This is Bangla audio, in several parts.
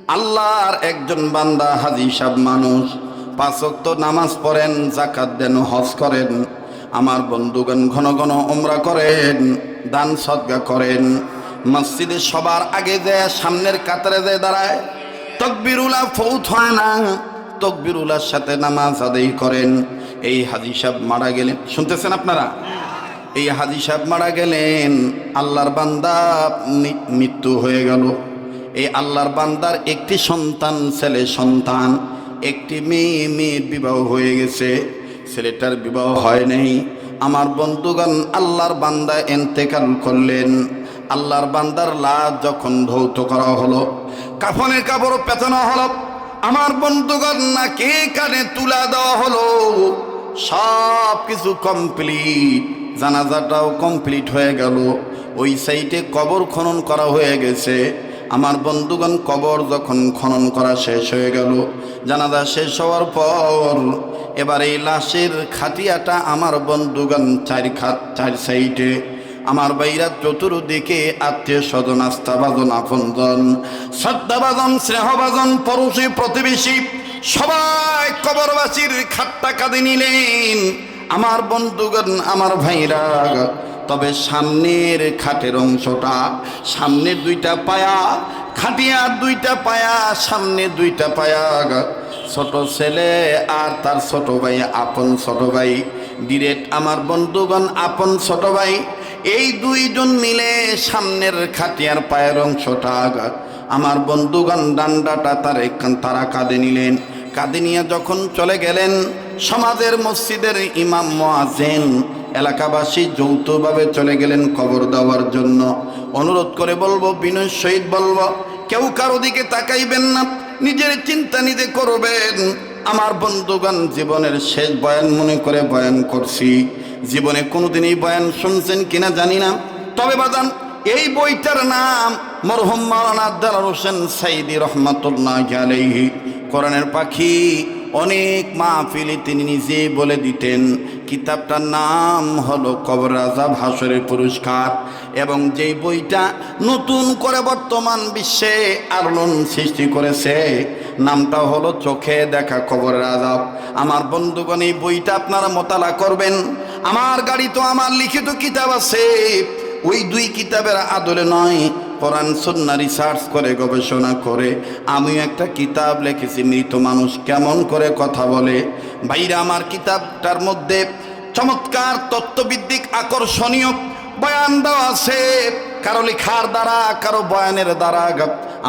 আল্লাহর একজন বান্দা হাজী সাহেব মানুষ, 5 ওয়াক্ত নামাজ পড়েন, যাকাত দেন, হজ করেন। আমার বন্ধুগণ ঘন ঘন উমরা করেন, দান সদকা করেন। মসজিদে সবার আগে যায়, সামনের কাতারে যায় দাঁড়ায়, তাকবীরুল্লাহ ফৌত হয় না, তাকবীরুল্লাহর সাথে নামাজ আদায় করেন। এই হাজী সাহেব মারা গেলেন, শুনতেছেন আপনারা? এই হাজী সাহেব মারা গেলেন, আল্লাহর বান্দা মৃত্যু হয়ে গেল। এই আল্লাহর বান্দার একটি সন্তান, ছেলে সন্তান, একটি মেয়ের বিবাহ হয়ে গেছে, ছেলেটার বিবাহ হয় নাই। আমার বন্ধুগণ আল্লাহর বান্দা ইন্তেকাল করলেন। আল্লাহর বান্দার লাশ যখন ধৌত করা হলো, কাফনের কাপড় পেঁচানো হলো, আমার বন্ধুগণ নাকে কানে তুলা দেওয়া হলো, সব কিছু কমপ্লিট, জানাজাটাও কমপ্লিট হয়ে গেল। ওই সাইডে কবর খনন করা হয়ে গেছে। আমার বন্ধুগণ কবর যখন খনন করা শেষ হয়ে গেল, জানাজা শেষ হওয়ার পর এবার এই লাশের খাটিয়াটা আমার বন্ধুগণ চার সাইডে, আমার বাইরা চতুর্দিকে আত্মীয় স্বজন, আস্থাভাজন, আপনজন, শ্রদ্ধাভাজন, স্নেহভাজন, পড়োশী, প্রতিবেশী সবাই কবরবাসীর খাটটা কাঁধে নিলেন। আমার বন্ধুগণ, আমার ভাইরা, তবে সামনের খাটের অংশটা, সামনের 2টা পায়া, খাটিয়ার 2টা পায়া, সামনে 2টা পায়া, ছোট ছেলে আর তার ছোট ভাই, আপন ছোট ভাই, ডিরেক্ট আমার বন্ধুগণ আপন ছোট ভাই, এই 2 জন মিলে সামনের খাটিয়ার পায়ের অংশটা, আমার বন্ধুগণ ডান্ডাটা তারা কাঁধে নিলেন। কাঁধে নিয়ে যখন চলে গেলেন, সমাজের মসজিদের ইমাম মুয়াজ্জিন, এলাকাবাসী যৌথভাবে চলে গেলেন কবর দেওয়ার জন্য। অনুরোধ করে বলবো, বিনয় সহিত বলবো, কেউ কারো দিকে তাকাইবেন না, নিজের চিন্তা নিজে করবেন। আমার বন্ধুগণ জীবনের শেষ বয়ান মনে করে বয়ান করছি। জীবনে কোনোদিনই বয়ান শুনছেন কিনা জানি না, তবে বাদান এই বইটার নাম মরহুম মাওলানা দেলাওয়ার হোসেন সাইদি রহমাতুল্লাহি আলাইহি, কোরআনের পাখি। অনেক মাহফিলে তিনি নিজে বলে দিতেন, কিতাবটার নাম হলো কবর আযাব হাসরের পুরস্কার। এবং যেই বইটা নতুন করে বর্তমান বিশ্বে আলোড়ন সৃষ্টি করেছে, নামটা হলো চোখে দেখা কবরের আযাব। আমার বন্ধুগণ এই বইটা আপনারা মোতালা করবেন। আমার গাড়ি তো আমার লিখিত কিতাব আছে, ওই 2 কিতাবের আদলে নয়, কোরআন সুন্নাহ রিসার্চ করে গবেষণা করে আমিও একটা কিতাব লিখেছি, মৃত মানুষ কেমন করে কথা বলে। ভাইরা আমার, কিতাবটার মধ্যে চমৎকার তত্ত্বভিত্তিক আকর্ষণীয় বয়ান দেওয়া আছে, কারো লেখার দ্বারা, কারো বয়ানের দ্বারা।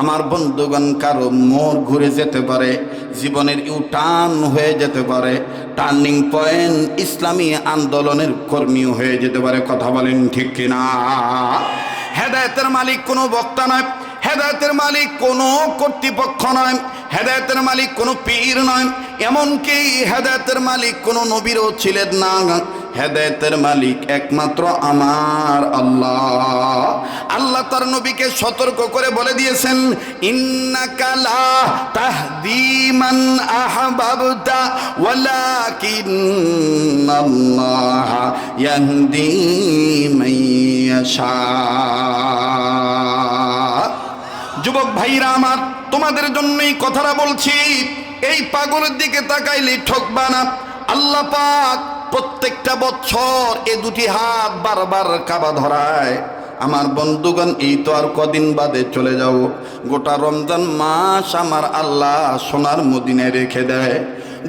আমার বন্ধুগণ কারো মোড় ঘুরে যেতে পারে, জীবনের ইউটার্ন হয়ে যেতে পারে, টার্নিং পয়েন্ট ইসলামী আন্দোলনের কর্মী হয়ে যেতে পারে। কথা বলেন ঠিক কিনা? হেদায়েতের মালিক কোনো বক্তা নয়, হেদায়েতের মালিক কোনো কর্তৃপক্ষ নয়, হেদায়েতের মালিক কোনো পীর নয়, এমনকি হেদায়েতের মালিক কোনো নবীরও ছিলেন না। হেদায়েতের মালিক একমাত্র আমার আল্লাহ। আল্লাহ তার নবীকে সতর্ক করে বলে দিয়েছেন, ইন্নাকা লা তাহদি মান আহবাবতা ওয়ালাকিন্নাল্লাহ ইয়াহদি মান ইয়াশা। যুবক ভাইরা আমার, তোমাদের জন্যই কথাটা বলছি। এই পাগলের দিকে তাকাইলে ঠকবা না। আল্লাহ পাক প্রত্যেকটা বছর এ 2টি হাত বারবার কাবা ধরায়। আমার বন্ধুগণ, এই তো আর কদিন বাদে চলে যাও। গোটা রমজান মাস আমার আল্লাহ সোনার মদিনায় রেখে দেয়।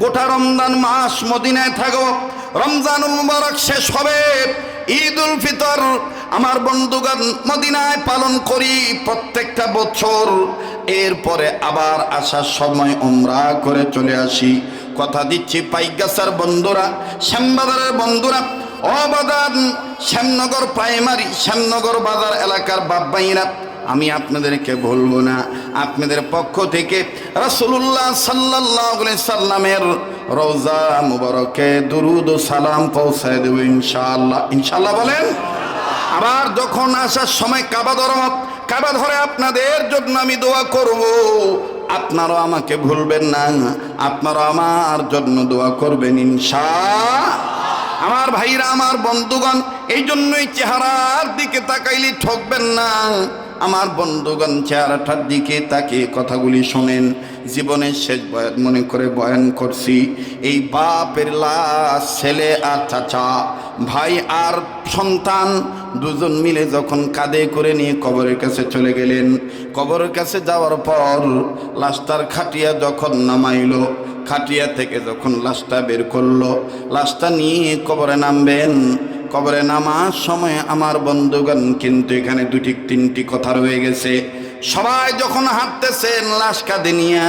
গোটা রমজান মাস মদিনায় থাকো, রমজানুল মুবারক শেষ হবে, ঈদুল ফিতর আমার বন্ধুগণ মদিনায় পালন করি প্রত্যেকটা বছর। এরপরে আবার আসার সময় উমরা করে চলে আসি। কথা দিচ্ছি পাইগাছার বন্ধুরা, শ্যামবাজারের বন্ধুরা, অবাদান শ্যামনগর প্রাইমারি, শ্যামনগর বাজার এলাকার বাপ্পাইরা, আমি আপনাদেরকে বলবো না। আপনাদের পক্ষ থেকে রাসূলুল্লাহ সাল্লাল্লাহু আলাইহি সাল্লামের রওজা মুবারকে দুরুদ ও সালাম পৌঁছায় দেব ইনশাআল্লাহ। ইনশাআল্লাহ বলেন। আবার যখন আসার সময় কাবা ধরে আপনাদের জন্য আমি দোয়া করব। আপনারাও আমাকে ভুলবেন না, আপনারাও আমার জন্য দোয়া করবেন ইনশাআল্লাহ। আমার ভাইরা, আমার বন্ধুগণ, এই জন্যই চেহারার দিকে তাকাইলে ঠকবেন না। আমার বন্ধুগণ চেহারাটার দিকে তাকে কথাগুলি শোনেন। জীবনের শেষ বয়ান মনে করে বয়ান করছি। এই বাপের লাশ, ছেলে আর চাচা, ভাই আর সন্তান দুজন মিলে যখন কাঁধে করে নিয়ে কবরের কাছে চলে গেলেন, কবরের কাছে যাওয়ার পর লাশটার খাটিয়া যখন নামাইলো, খাটিয়া থেকে যখন লাশটা বের করলো, লাশটা নিয়ে কবরে নামবেন। কবরে নামার সময় আমার বন্ধুগণ কিন্তু এখানে দুটি তিনটি কথা রয়ে গেছে। সবাই যখন হাঁটতেছেন লাশ কাঁধে নিয়ে,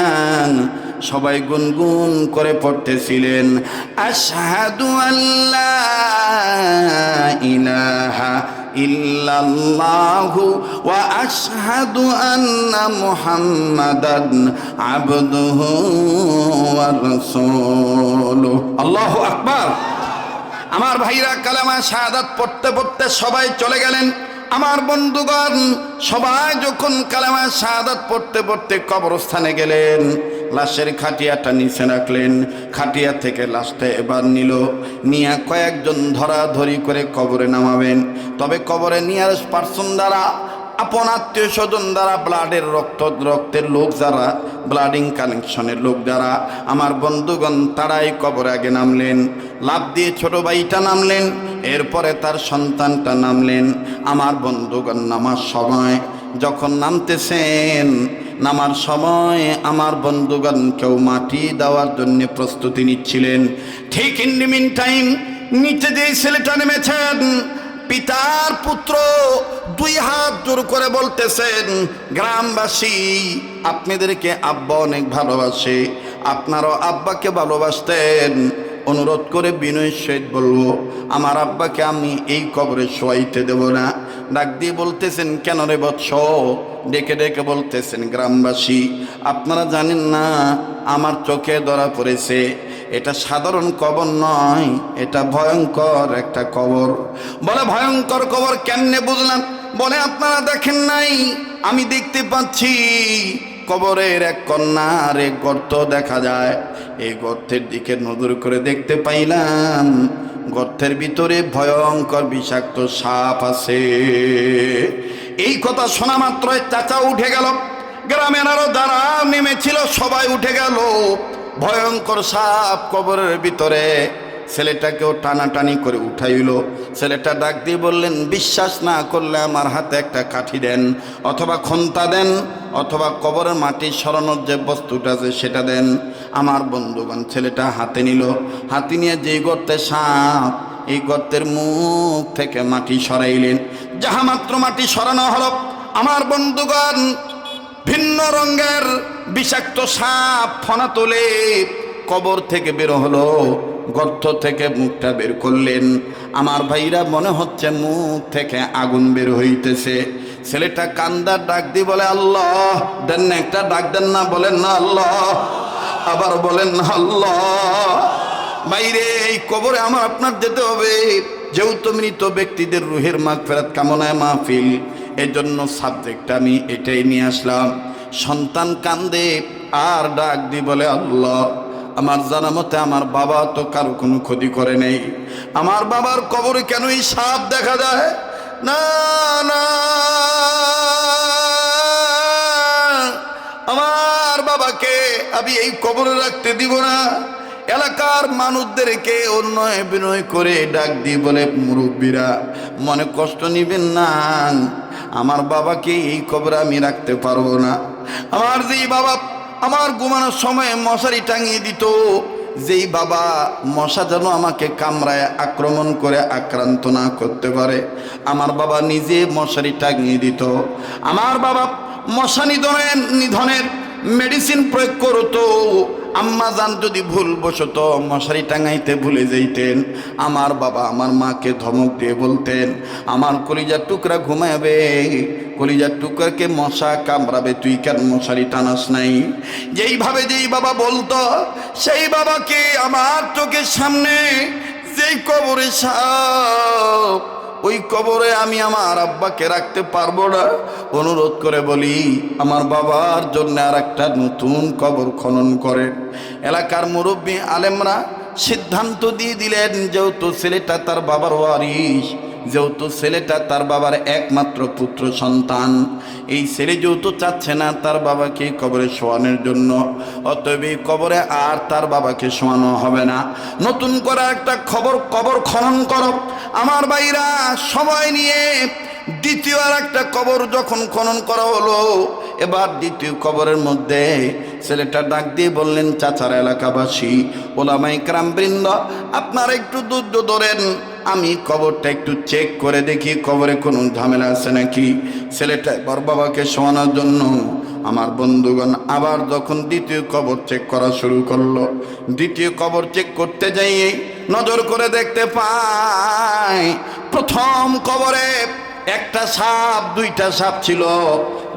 সবাই গুনগুন করে পড়তেছিলেন, আশহাদু আল্লা ইলাহা ইল্লাল্লাহু ওয়া আশহাদু আন্না মুহাম্মাদান আবদুহু ওয়া রাসূলুহু। আল্লাহু আকবার। আমার ভাইরা কালেমা শাহাদাত পড়তে পড়তে সবাই চলে গেলেন। আমার বন্ধুগণ সবাই যখন কালেমা শাহাদাত পড়তে পড়তে কবরস্থানে গেলেন, লাশের খাটিয়াটা নিচে রাখলেন। খাটিয়া থেকে লাশটা এবার নিল, নিয়ে কয়েকজন ধরাধরি করে কবরে নামাবেন। তবে কবরে নিয়ারেস্ট পার্সন দ্বারা, আপন আত্মীয় স্বজন দ্বারা, ব্লাডের রক্তের লোক যারা, ব্লাডিং কানেকশনের লোক যারা, আমার বন্ধুগণ তারাই কবরে আগে নামলেন। লাফ দিয়ে ছোট ভাইটা নামলেন, এরপরে তার সন্তানটা নামলেন। আমার বন্ধুগণ নামার সময় যখন নামতেছেন, নামার সময় আমার বন্ধুগণ কেউ মাটি দেওয়ার জন্য প্রস্তুতি নিচ্ছিলেন। ঠিক ইন দি মিন টাইম নিচে যেই ছেলেটা নেমেছেন, পিতার পুত্র দুই হাত জোর করে বলতেছেন, গ্রামবাসী আপনাদেরকে আব্বা অনেক ভালোবাসে, আপনারও আব্বাকে ভালোবাসতেন। অনুরোধ করে বিনয়ের সহিত বলবো, আমার আব্বাকে আমি এই কবরে শোয়াইতে দেব না। ডাক দিয়ে বলতেছেন, কেন রে বৎস? ডেকে ডেকে বলতেছেন, গ্রামবাসী আপনারা জানেন না, আমার চোখে ধরা পড়েছে এটা সাধারণ কবর নয়, এটা ভয়ঙ্কর একটা কবর। বলে, ভয়ঙ্কর কবর কেমনে বুঝলাম? বলে, আপনারা দেখেন নাই, আমি দেখতে পাচ্ছি কবরের এক কন্যার এক গর্ত দেখা যায়। এই গর্তের দিকে নজর করে দেখতে পাইলাম গর্তের ভিতরে ভয়ঙ্কর বিষাক্ত সাপ আছে। এই কথা শোনা মাত্র চাচা উঠে গেল, গ্রামের আরো যারা নেমেছিল সবাই উঠে গেল। ভয়ঙ্কর সাপ কবরের ভিতরে। ছেলেটাকেও টানাটানি করে উঠাইল। ছেলেটা ডাক দিয়ে বললেন, বিশ্বাস না করলে আমার হাতে একটা কাঠি দেন, অথবা খন্তা দেন, অথবা কবরের মাটি সরানোর যে বস্তুটা আছে সেটা দেন। আমার বন্ধুগণ ছেলেটা হাতে নিল। হাতে নিয়ে যেই গর্তে সাপ, এই গর্তের মুখ থেকে মাটি সরাইলেন। যাহা মাত্র মাটি সরানো হলো, আমার বন্ধুগণ ভিন্ন রঙের বিষাক্ত সাপ ফনা তোলে কবর থেকে বের হলো। গর্ত থেকে মুখটা বের করলেন। আমার ভাইরা মনে হচ্ছে মুখ থেকে আগুন বের হইতেছে। ছেলেটা কান্দার ডাক দিয়ে বলে, আল্লাহ দেন না, একটা ডাক দেন না, বলেন না আল্লাহ, আবার বলেন না আল্লাহ। বাইরে এই কবরে আমার আপনার যেতে হবে, যেহেতু মৃত ব্যক্তিদের রুহের মাগফিরাত কামনায় মাহফিল, এজন্য সাবজেক্ট আমি এটাই নিয়ে আসলাম। সন্তান কান্দে আর ডাক দি বলে, আল্লাহ আমার জানা মতে আমার বাবা তো কারো কোনো ক্ষতি করে নেই, আমার বাবার কবরে কেন এই সাপ দেখা যায়? না না, আমার বাবাকে আমি এই কবরে রাখতে দিব না। এলাকার মানুষদেরকে অন্যায় বিনয় করে ডাক দিয়ে বলে, মুরব্বীরা মনে কষ্ট নিবেন না, আমার বাবাকে এই কবরে আমি রাখতে পারবো না। আমার যেই বাবা আমার ঘুমানোর সময় মশারি টাঙিয়ে দিত, যেই বাবা মশা যেন আমাকে কামড়ায় আক্রমণ করে আক্রান্ত না করতে পারে, আমার বাবা নিজে মশারি টাঙিয়ে দিত। আমার বাবা মশা নিধনের মেডিসিন প্রয়োগ করতো। আম্মা জান যদি ভুলবশত মশারি টাঙাইতে ভুলে যেতেন, আমার বাবা আমার মাকে ধমক দিয়ে বলতেন, আমার কলিজার টুকরা ঘুমাবে, কলিজার টুকরাকে মশা কামড়াবে, তুই কেন মশারি টানাস নাই? যেই বাবা বলতো, সেই বাবাকে আমার চোখের সামনে যেই কবরে সাপ, ওই কবরে আমি আমার আব্বাকে রাখতে পারবো না। অনুরোধ করে বলি, আমার বাবার জন্য আর একটা নতুন কবর খনন করেন। এলাকার মুরব্বী আলেমরা সিদ্ধান্ত দিয়ে দিলেন, যেহেতু ছেলেটা তার বাবার ওয়ারিশ, যেহেতু ছেলেটা তার বাবার একমাত্র পুত্র সন্তান, এই ছেলে যেহেতু চাচ্ছে না তার বাবাকে কবরে শোয়ানোর জন্য, অতএব এই কবরে আর তার বাবাকে শোয়ানো হবে না। নতুন করে একটা কবর খনন করো। আমার ভাইরা সময় নিয়ে দ্বিতীয় আর একটা কবর যখন খনন করা হলো, এবার দ্বিতীয় কবরের মধ্যে ছেলেটা ডাক দিয়ে বললেন, চাচার এলাকাবাসী, ওলামায়ে কেরাম বৃন্দ, আপনারা একটু ধৈর্য ধরেন, আমি কবরটা একটু চেক করে দেখি কবরে কোনো ঝামেলা আছে নাকি। ছেলেটা এবার বাবাকে শোয়ানোর জন্য আমার বন্ধুগণ আবার যখন দ্বিতীয় কবর চেক করা শুরু করলো, দ্বিতীয় কবর চেক করতে যাই নজর করে দেখতে পাই প্রথম কবরে একটা সাপ, দুইটা সাপ ছিল।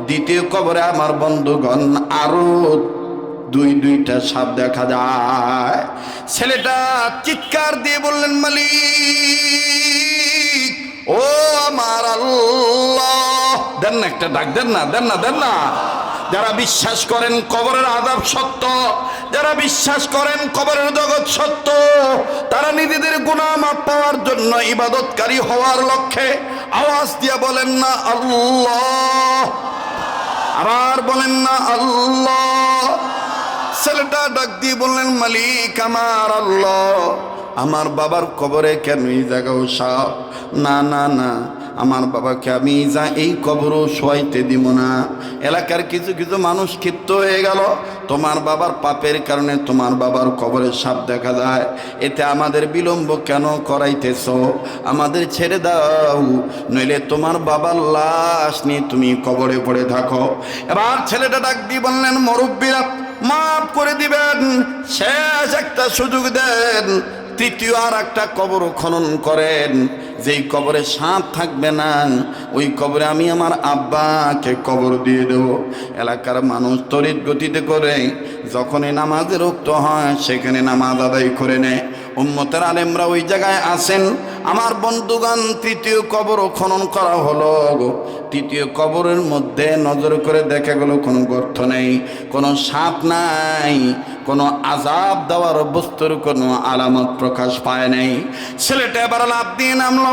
দ্বিতীয় কবরে আমার বন্ধুগণ আরো দুইটা সাপ দেখা যায়। ছেলেটা চিৎকার দিয়ে বললেন, মালিক, ও আমার আল্লাহ, দেন না একটা ডাক, দেন না। যারা বিশ্বাস করেন কবরের আযাব সত্য, যারা বিশ্বাস করেন কবরের জগৎ সত্য, তারা নিজেদের গুনাহ মাফ পাওয়ার জন্য ইবাদতকারী হওয়ার লক্ষ্যে আওয়াজ দিয়ে বলেন না আল্লাহ, আবার বলেন না আল্লাহ। ছেলেটা ডাক দিয়ে বললেন, মালিক আমার আল্লাহ, আমার বাবার কবরে কেন এই জায়গাও সাপ? না, আমার বাবাকে আমি এই কবরও শোয়াইতে দিব না। এলাকার কিছু মানুষ ক্ষিপ্ত হয়ে গেল, তোমার বাবার পাপের কারণে তোমার বাবার কবরে সাপ দেখা যায়, এতে আমাদের বিলম্ব কেন করাইতেছ? আমাদের ছেড়ে দাও, নইলে তোমার বাবার লাশ নিয়ে তুমি কবরে পড়ে থাকো। এবার ছেলেটা ডাক দিয়ে বললেন, মুরব্বিরা মাফ করে দিবেন, শেষ একটা সুযোগ দেন, তৃতীয় আর একটা কবর খনন করেন, যেই কবরে সাপ থাকবে না ওই কবরে আমি আমার আব্বাকে কবর দিয়ে দেব। এলাকার মানুষ তড়িৎ গতিতে করে যখনই নামাজের উক্ত হয় সেখানে নামাজ আদায় করে নেয়। উম্মতের আলেমরা ওই জায়গায় আসেন। আমার বন্ধুগণ তৃতীয় কবর খনন করা হলো। তৃতীয় কবরের মধ্যে নজর করে দেখা গেল কোনো গর্ত নেই, কোনো সাপ নাই, কোনো আযাব দেওয়ার বস্তুর কোনো আলামত প্রকাশ পায় নাই। ছেলেটা এবার লাফ দিয়ে নামলো।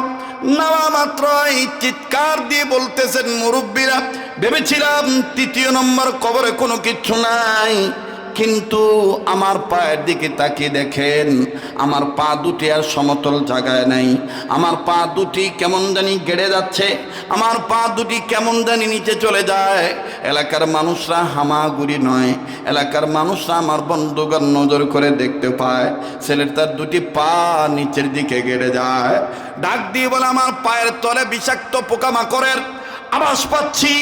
নামা মাত্রই চিৎকার দিয়ে বলতেছেন, মুরব্বীরা, ভেবেছিলাম তৃতীয় নম্বর কবরে কোনো কিচ্ছু নাই, কিন্তু আমার পায়ের দিকে তাকিয়ে দেখেন আমার পা দুটি আর সমতল জায়গায় নাই, আমার পা দুটি কেমন জানি গেড়ে যাচ্ছে, আমার পা দুটি কেমন জানি নিচে চলে যায়। এলাকার মানুষরা হামাগুড়ি নয়, এলাকার মানুষরা আমার বন্ধুগণ নজর করে দেখতে পায় ছেলের তার দুটি পা নিচের দিকে গেড়ে যায়। ডাক দিয়ে বলে, আমার পায়ের তলে বিষাক্ত পোকামাকড়ের আভাস পাচ্ছি,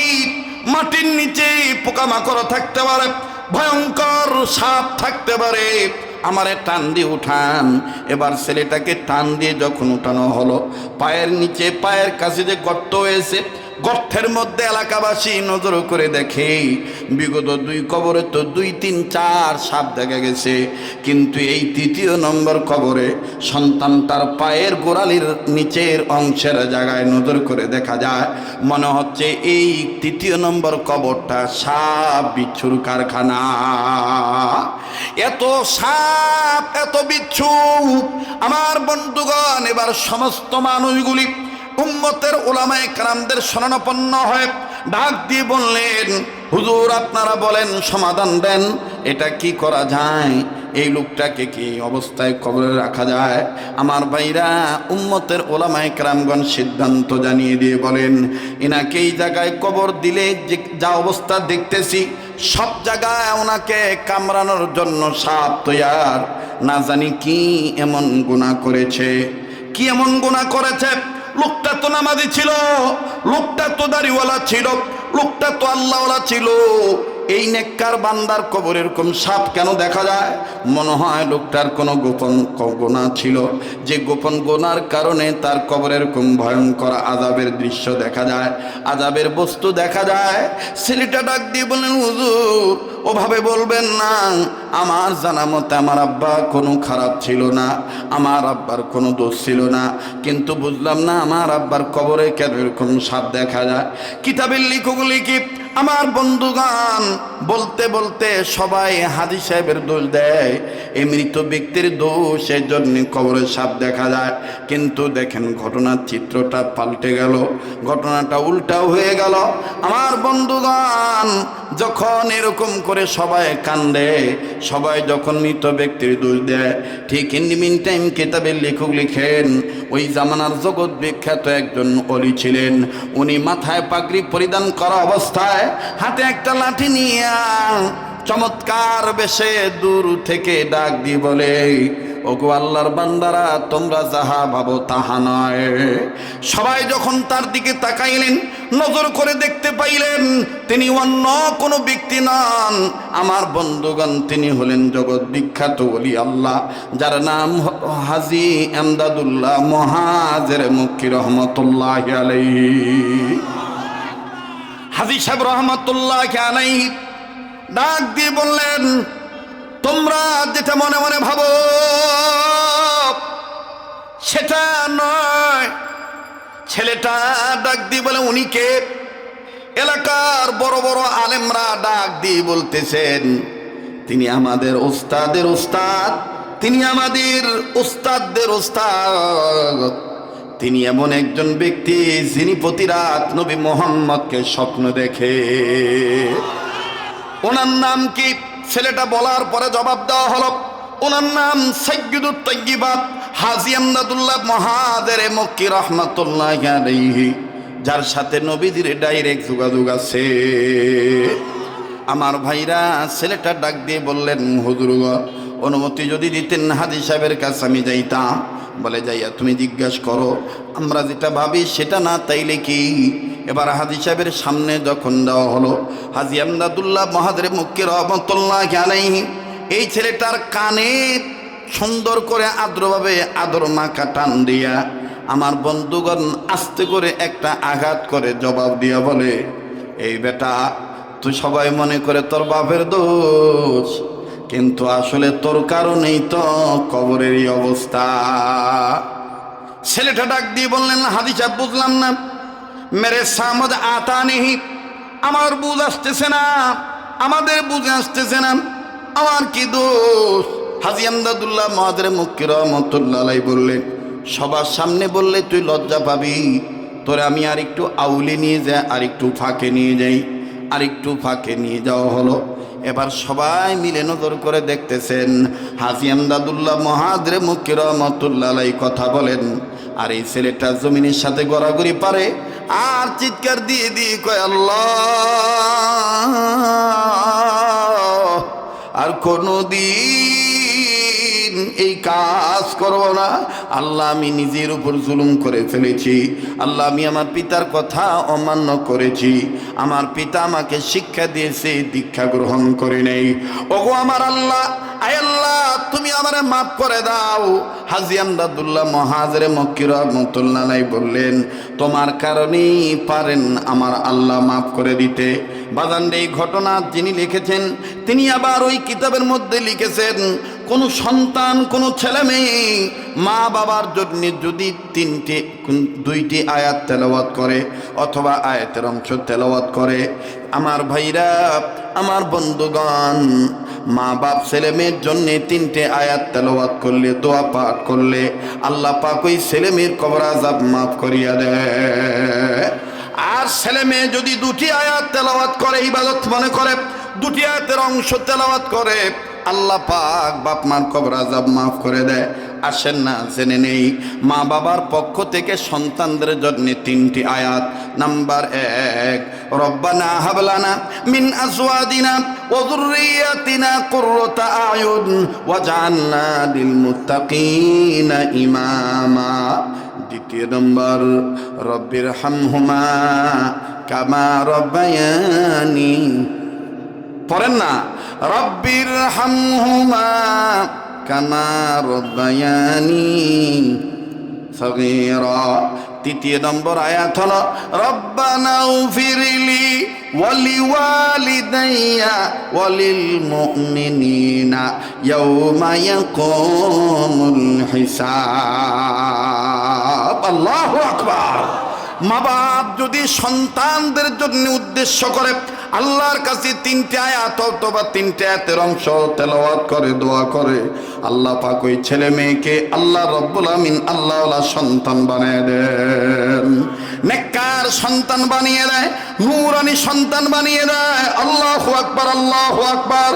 মাটির নিচে পোকামাকড় থাকতে পারে, ভয়ঙ্কর সাপ থাকতে পারে, আমারে টান দিয়ে উঠান। এবার ছেলেটাকে টান দিয়ে যখন উঠানো হলো, পায়ের নিচে পায়ের কাছে যে গর্ত হয়েছে, গর্তের মধ্যে এলাকাবাসী নজর করে দেখে বিগত দুই কবরে তো 2, 3, 4 সাপ দেখা গেছে, কিন্তু এই তৃতীয় নম্বর কবরে সন্তানটার পায়ের গোড়ালির নিচের অংশের জায়গায় নজর করে দেখা যায় মনে হচ্ছে এই তৃতীয় নম্বর কবরটা সাপ বিচ্ছুর কারখানা। এত সাপ, এত বিচ্ছু। আমার বন্ধুগণ, এবার সমস্ত মানুষগুলি উম্মতের উলামায়ে কেরামদের শরণাপন্ন হয়ে ডাক দিয়ে বললেন, হুজুর আপনারা বলেন, সমাধান দেন, এটা কি করা যায়? এই লোকটাকে কি অবস্থায় কবরে রাখা যায়? আমার ভাইরা, উম্মতের উলামায়ে কেরামগণ সিদ্ধান্ত জানিয়ে দিয়ে বলেন, এনাকে এই জায়গায় কবর দিলে যা অবস্থা দেখতেছি, সব জায়গায় ওনাকে কামড়ানোর জন্য সাপ তৈয়ার। না জানি কি এমন গুনাহ করেছে, কি এমন গুনাহ করেছে। লোকটা তো নামাজি ছিল, লোকটা তো দাড়িওয়ালা ছিল, লোকটা তো আল্লাহওয়ালা ছিল, এই নেককার বান্দার কবরে এরকম সাপ কেন দেখা যায়? মনে হয় লোকটার কোনো গোপন গুনাহ ছিল, যে গোপন গুনার কারণে তার কবরে এরকম ভয়ঙ্কর আযাবের দৃশ্য দেখা যায়, আযাবের বস্তু দেখা যায়। ছেলেটা ডাক দিয়ে বললেন, হুজুর ওভাবে বলবেন না, আমার জানা মতে আমার আব্বা কোনো খারাপ ছিল না, আমার আব্বার কোনো দোষ ছিল না, কিন্তু বুঝলাম না আমার আব্বার কবরে কেন এরকম সাপ দেখা যায়। কিতাবের লিখকগুলি কি আমার বন্ধুগণ, বলতে বলতে সবাই হাজী সাহেবের দোষ দেয়, এই মৃত ব্যক্তির দোষের জন্য কবরে সাপ দেখা যায়। কিন্তু দেখেন ঘটনার চিত্রটা পাল্টে গেল, ঘটনাটা উল্টাও হয়ে গেল। আমার বন্ধুগণ, যখন এরকম করে সবাই কান্দে, সবাই যখন মৃত ব্যক্তির দোষ দেয়, ঠিক ইন দি মিন টাইম কিতাবের লেখক লিখেন, ওই জামানার জগৎ বিখ্যাত একজন অলি ছিলেন। উনি মাথায় পাগড়ি পরিধান করা অবস্থায় হাতে একটা লাঠি নিয়ে চমৎকার বেশে দূর থেকে ডাক দিয়ে বলে, ওগো আল্লাহর বান্দারা, তোমরা যাহা ভাবো তাহা নয়। সবাই যখন তার দিকে তাকাইলেন, নজর করে দেখতে পাইলেন তিনি অন্য কোনো ব্যক্তি নন। আমার বন্ধুগণ, তিনি হলেন জগৎ বিখ্যাত ওলি আল্লাহ, যার নাম হাজী এমদাদুল্লাহ মহাজের মক্কি রহমতুল্লাহি আলাইহি। হাজী সাহেব রহমতুল্লাহি আলাইহি ডাক দিয়ে বললেন, তোমরা যেটা মনে মনে ভাবো সেটা নয়। ছেলেটা ডাক দিয়ে বলে, উনি কে? এলাকার বড় বড় আলেমরা ডাক দিয়ে বলতেছেন, তিনি আমাদের ওস্তাদের ওস্তাদ, তিনি আমাদের ওস্তাদদের ওস্তাদ। তিনি এমন একজন ব্যক্তি যিনি প্রতি রাত নবী মুহাম্মদকে স্বপ্ন দেখে। ওনার নাম কি? ছেলেটা বলার পরে জবাব দেওয়া হলো, ওনার নাম সাইয়্যিদুত তাইয়্যিবাত হাজী এমদাদুল্লাহ মহাজের মক্কি রহমাতুল্লাহি আলাইহি, যার সাথে নবীজির ডাইরেক্ট যোগাযোগ আছে। আমার ভাইরা, ছেলেটা ডাক দিয়ে বললেন, হুজুর গো, অনুমতি যদি দিতেন হাজী সাহেবের কাছে আমি যাইতাম। বলে, যাইয়া তুমি জিজ্ঞাসা করো, আমরা যেটা ভাবি সেটা না তাইলে কি? এবার হাজী সাহেবের সামনে যখন দেওয়া হলো, হাজী এমদাদুল্লাহ মহাজের মক্কি রহমাতুল্লাহি আলাইহি এই ছেলেটার কানে সুন্দর করে আদ্রভাবে আদর মাখা টান দিয়া আমার বন্ধুগণ আস্তে করে একটা আঘাত করে জবাব দিয়া বলে, এই বেটা, তুই সবাই মনে করে তোর বাপের দোষ, কিন্তু আসলে তোর কারণেই তো কবরেরই অবস্থা। ছেলেটা ডাক দিয়ে বললেন, হাজী সাহেব, বুঝলাম না, মেরে সামদ আতা নেই, আমার বুঝ আসতেছে না, আমাদের বুঝে আসতেছে না, আমার কি দোষ? হাজী এমদাদুল্লাহ মহাজের মক্কি রহমাতুল্লাহি আলাইহি বললেন, সবার সামনে বললে তুই লজ্জা পাবি, তোরে আমি আর একটু আউলে নিয়ে যাই, আর একটু ফাঁকে নিয়ে যাই। আর একটু ফাঁকে নিয়ে যাওয়া হলো। এবার সবাই মিলে নজর করে দেখতেছেন হাজী এমদাদুল্লাহ মহাজের মক্কি রহমাতুল্লাহি আলাইহি কথা বলেন, আর এই ছেলেটা জমিনের সাথে গড়াগড়ি পারে আর চিৎকার দিয়ে দিয়ে কয়, আল্লাহ, আর কোনদিন এই কাজ করব না। আল্লাহ, আমি নিজের উপর জুলুম করে ফেলেছি। আল্লাহ, আমি আমার পিতার কথা অমান্য করেছি। আমার পিতা আমাকে শিক্ষা দিয়েছে, দীক্ষা গ্রহণ করে নেই। ওগো আমার আল্লাহ, আয় আল্লাহ, তুমি আমারে মাফ করে দাও। হাজী এমদাদুল্লাহ মহাজের মক্কি রহমাতুল্লাহি আলাইহি বললেন, তোমার কারণেই পারেন আমার আল্লাহ মাফ করে দিতে। বাজান, এই ঘটনা যিনি লিখেছেন তিনি আবার ওই কিতাবের মধ্যে লিখেছেন, কোন সন্তান, কোন ছেলে মেয়ে মা বাবার জন্য যদি দুইটি আয়াত তেলাওয়াত করে অথবা আয়াতের অংশ তেলাওয়াত করে, আমার ভাইরা, আমার বন্ধুগণ, মা বাপ ছেলে মেয়ের জন্য 3টে আয়াত তেলাওয়াত করলে, দোয়া পাঠ করলে, আল্লাহ পাক ওই ছেলে মেয়ের কবর আযাব মাফ করিয়া দেয়। আর ছেলে মেয়ে যদি 2টি আয়াত তেলাওয়াত করে, ইবাদত মনে করে, 2টি আয়াতের অংশ তেলাওয়াত করে, আল্লাহ পাক বাপ মার কবর আযাব মাফ করে দেয়। আসেন না জেনে নেই মা বাবার পক্ষ থেকে সন্তানদের জন্য 3টি আয়াত। নাম্বার 1, রব্বানা হাবলানা মিন আজওয়াজিনা ওয়া যুররিয়াতিনা কুররাতা আয়ুন ওয়াজআলনা লিল মুত্তাকিনা ইমামা। 2 নম্বর, রব্বির হামহুমা কামা রব্বায়ানি, পড়েন না, রব্বির হামহুমা কামা রব্বায়ানি সগীরা। 3 নম্বর আয়াত হলো, রব্বানা উগফিরলি ওয়ালিওয়ালিদাইয়া ওয়ালিল মুমিনিনা ইয়াওমা ইয়াকুমুল হিসাব। আল্লাহু আকবার। মা বাপ যদি সন্তানদের জন্য উদ্দেশ্য করে আল্লাহর কাছে 3টে আয়াত অথবা 3টে আয়াতের অংশ তেলাওয়াত করে দোয়া করে, আল্লাহ পাক ওই ছেলে মেয়েকে আল্লাহ রব্বুল আমিন আল্লাহওয়ালা সন্তান বানিয়ে দেন, নেককার সন্তান বানিয়ে দেয়, নূরানি সন্তান বানিয়ে দেয়। আল্লাহু আকবার, আল্লাহু আকবার।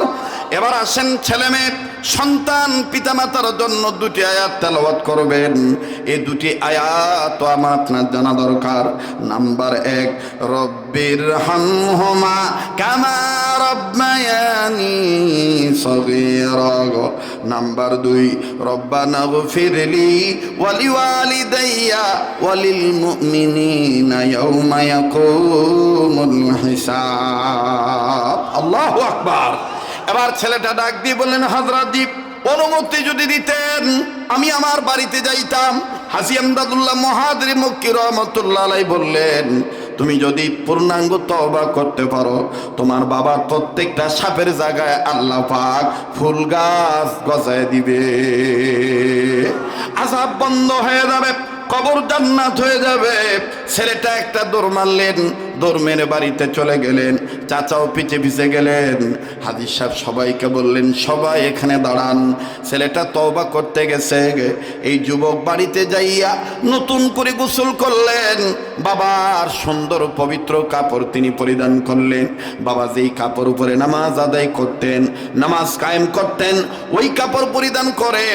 এবার আসেন ছেলে মেয়ে সন্তান পিতামাতার জন্য 2টি আয়াত তেলাওয়াত করবেন। এই 2টি আয়াত তো আমার আপনার জানা দরকার। নাম্বার 1, রব্বির হামহুমা কামা রব্বায়ানি সগীরা। নাম্বার 2, রব্বানা গফিরলি ওয়ালিওয়ালিদাইয়া ওয়ালিল মুমিনিনা ইয়াউমা ইয়াকুমুল হিসাব। আল্লাহু আকবার। এবার ছেলেটা ডাক দিয়ে বললেন, হযরত জি অনুমতি যদি দিতেন আমি আমার বাড়িতে যাইতাম। হাজী আমদাদুল্লাহ মুহাজির মক্কি রহমাতুল্লাহ আলাইহি বললেন, তুমি যদি পূর্ণাঙ্গ তওবা করতে পারো তোমার বাবার প্রত্যেকটা সাপের জায়গায় আল্লাহ পাক ফুল গাছ গজায় দিবে, আযাব বন্ধ হয়ে যাবে, কবর জান্নাত হয়ে যাবে। ছেলেটা একটা দৌড় মারলেন, দৌড় মেরে বাড়িতে চলে গেলেন। চাচাও পিছে পিছে গেলেন। হাজী সাহেব সবাইকে বললেন, সবাই এখানে দাঁড়ান। ছেলেটা তওবা করতে গেছে। এই যুবক বাড়িতে যাইয়া নতুন করে গোসল করলেন, বাবার সুন্দর পবিত্র কাপড় তিনি পরিধান করলেন। বাবা যেই কাপড় উপরে নামাজ আদায় করতেন, নামাজ কায়েম করতেন, ওই কাপড় পরিধান করে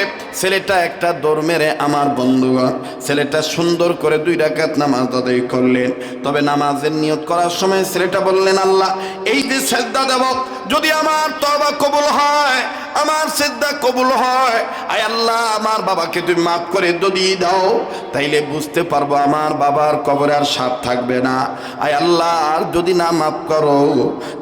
ছেলেটা একটা দৌড় মেরে আমার বন্ধুগণ ছেলেটা সুন্দর করে 2 রাকাত নামাজ আদায় করলেন। তবে নামাজের নিয়ত করার সময় ছেলেটা বললেন, আল্লাহ এই যে সিজদা দেব যদি আমার তওবা কবুল হয়, আমার সিজদা কবুল হয়, আয় আল্লাহ আমার বাবাকে তুমি মাফ করে যদি দাও তাইলে বুঝতে পারবো আমার বাবার কবরে আর সাপ থাকবে না। আয় আল্লাহ আর যদি না মাফ করো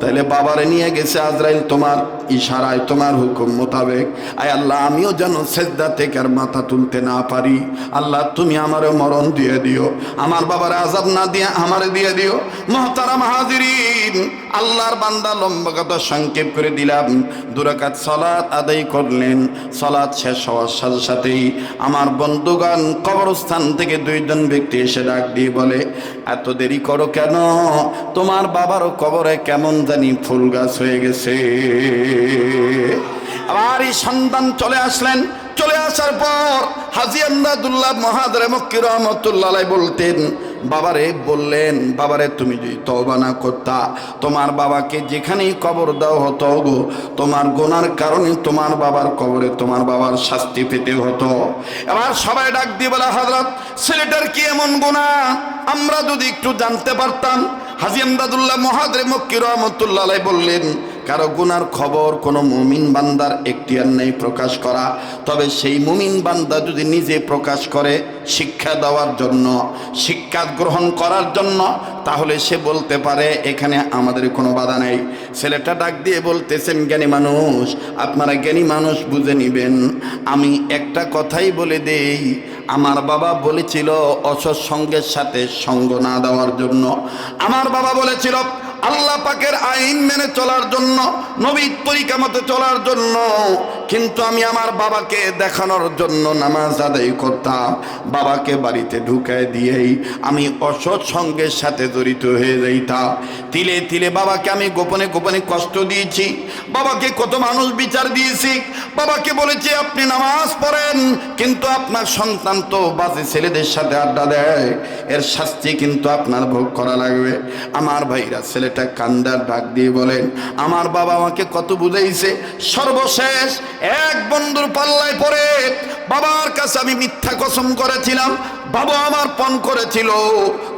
তাইলে বাবারে নিয়ে গেছে আজরাইল তোমার ইশারায় তোমার হুকুম মোতাবেক। আয় আল্লাহ আমিও যেন সিজদা থেকে আর মাথা তুলতে না পারি। আল্লাহ তুমি আমারে মরণ দিয়ে দিও, আমার বাবার আযাব না দিয়ে আমারে দিয়ে দিও। মুহতারাম হাজিরিন, আল্লাহর বান্দা লম্বা কথা সংক্ষেপ করে দিলাম। 2 রাকাত সালাত আদায় করলেন। সালাত শেষ হওয়ার সাথে সাথেই আমার বন্ধুগণ কবরস্থান থেকে 2 জন ব্যক্তি এসে ডাক দিয়ে বলে, এত দেরি করো কেন? তোমার বাবারও কবরে কেমন জানি ফুল গাছ হয়ে গেছে। আবার এই সন্তান চলে আসলেন। চলে আসার পর হাজী আমদাদুল্লাহ মুহাজির মক্কি রহমাতুল্লাহ আলাইহি বলতেন, বাবারে বললেন, বাবারে তুমি যদি তওবা না করতা তোমার বাবাকে যেখানেই কবর দাও হতো গো, তোমার গুনার কারণে তোমার বাবার কবরে তোমার বাবার শাস্তি পেতে হতো। এবার সবাই ডাক দিয়ে বলে, হযরত ছেলেটার কি এমন গুনাহ আমরা যদি একটু জানতে পারতাম। হাজী আমদাদুল্লাহ মুহাজির মক্কি রহমাতুল্লাহ আলাইহি বললেন, কারো গুনার খবর কোনো মুমিন বান্দার এখতিয়ার নেই প্রকাশ করা। তবে সেই মুমিন বান্দা যদি নিজে প্রকাশ করে শিক্ষা দেওয়ার জন্য, শিক্ষা গ্রহণ করার জন্য, তাহলে সে বলতে পারে এখানে আমাদের কোনো বাধা নেই। ছেলেটা ডাক দিয়ে বলতেছেন, জ্ঞানী মানুষ আপনারা জ্ঞানী মানুষ বুঝে নিবেন, আমি একটা কথাই বলে দেই, আমার বাবা বলেছিল অসৎ সঙ্গের সাথে সঙ্গ না দেওয়ার জন্য। আমার বাবা বলেছিল আল্লাহ পাকের আইন মেনে চলার জন্য, নবীর তরিকা মতে চলার জন্য। কিন্তু আমি আমার বাবাকে দেখানোর জন্য নামাজ আদায় করতাম। বাবাকে বাড়িতে ঢুকায় দিয়েই আমি অসৎ সঙ্গের সাথে জড়িত হয়ে যাইতাম। তিলে তিলে বাবাকে আমি গোপনে গোপনে কষ্ট দিয়েছি। বাবাকে কত মানুষ বিচার দিয়েছি। বাবাকে বলেছি আপনি নামাজ পড়েন, কিন্তু আপনার সন্তান তো বাজে ছেলেদের সাথে আড্ডা দেয়, এর শাস্তি কিন্তু আপনার ভোগ করা লাগবে। আমার ভাইরা ছেলেটা কান্দার ডাক দিয়ে বলেন, আমার বাবা আমাকে কত বুঝাইছে, সর্বশেষ এক বন্ধুর পাল্লায় পড়ে বাবার কাছে আমি মিথ্যা কসম করেছিলাম। বাবা আমার পণ করেছিল,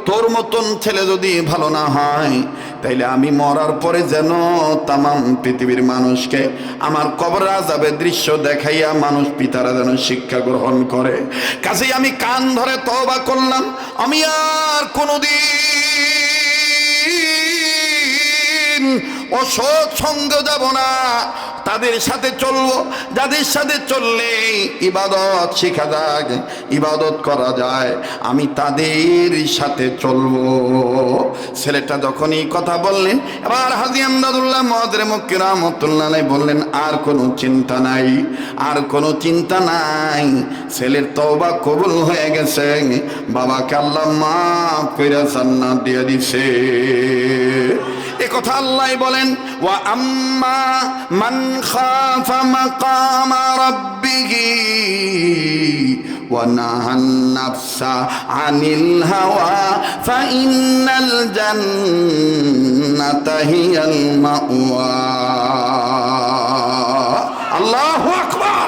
তোর মতন ছেলে যদি ভালো না হয় তাইলে আমি মরার পরে যেন তামাম পৃথিবীর মানুষকে আমার কবরের আযাবের দৃশ্য দেখাইয়া মানুষ পিতারা যেন শিক্ষা গ্রহণ করে। কাজেই আমি কান ধরে তওবা করলাম, আমি আর কোনোদিন অসৎ সঙ্গ যাব না। তাদের সাথে চলবো যাদের সাথে চললে ইবাদত শেখা যায়, ইবাদত করা যায়, আমি তাদের সাথে চলবো। ছেলেটা যখন এই কথা বললেন, এবার হাজী আমদাদুল্লাহ মুহাদ্দির মক্কি রাহমাতুল্লাহ আলাইহি বললেন, আর কোনো চিন্তা নাই, আর কোনো চিন্তা নাই, ছেলের তওবা কবুল হয়ে গেছে, বাবাকে আল্লাহ মাফ করে জান্নাত দিয়ে দিছে। এ কথা আল্লাহ বলেন, ওয়া আম্মা মান খাফা মাকামা রাব্বিহি ওয়া নাহান নাফসা আনিল হাওয়া ফাইন্নাল জান্নাতা হিয়াল মাওয়া। আল্লাহু আকবার।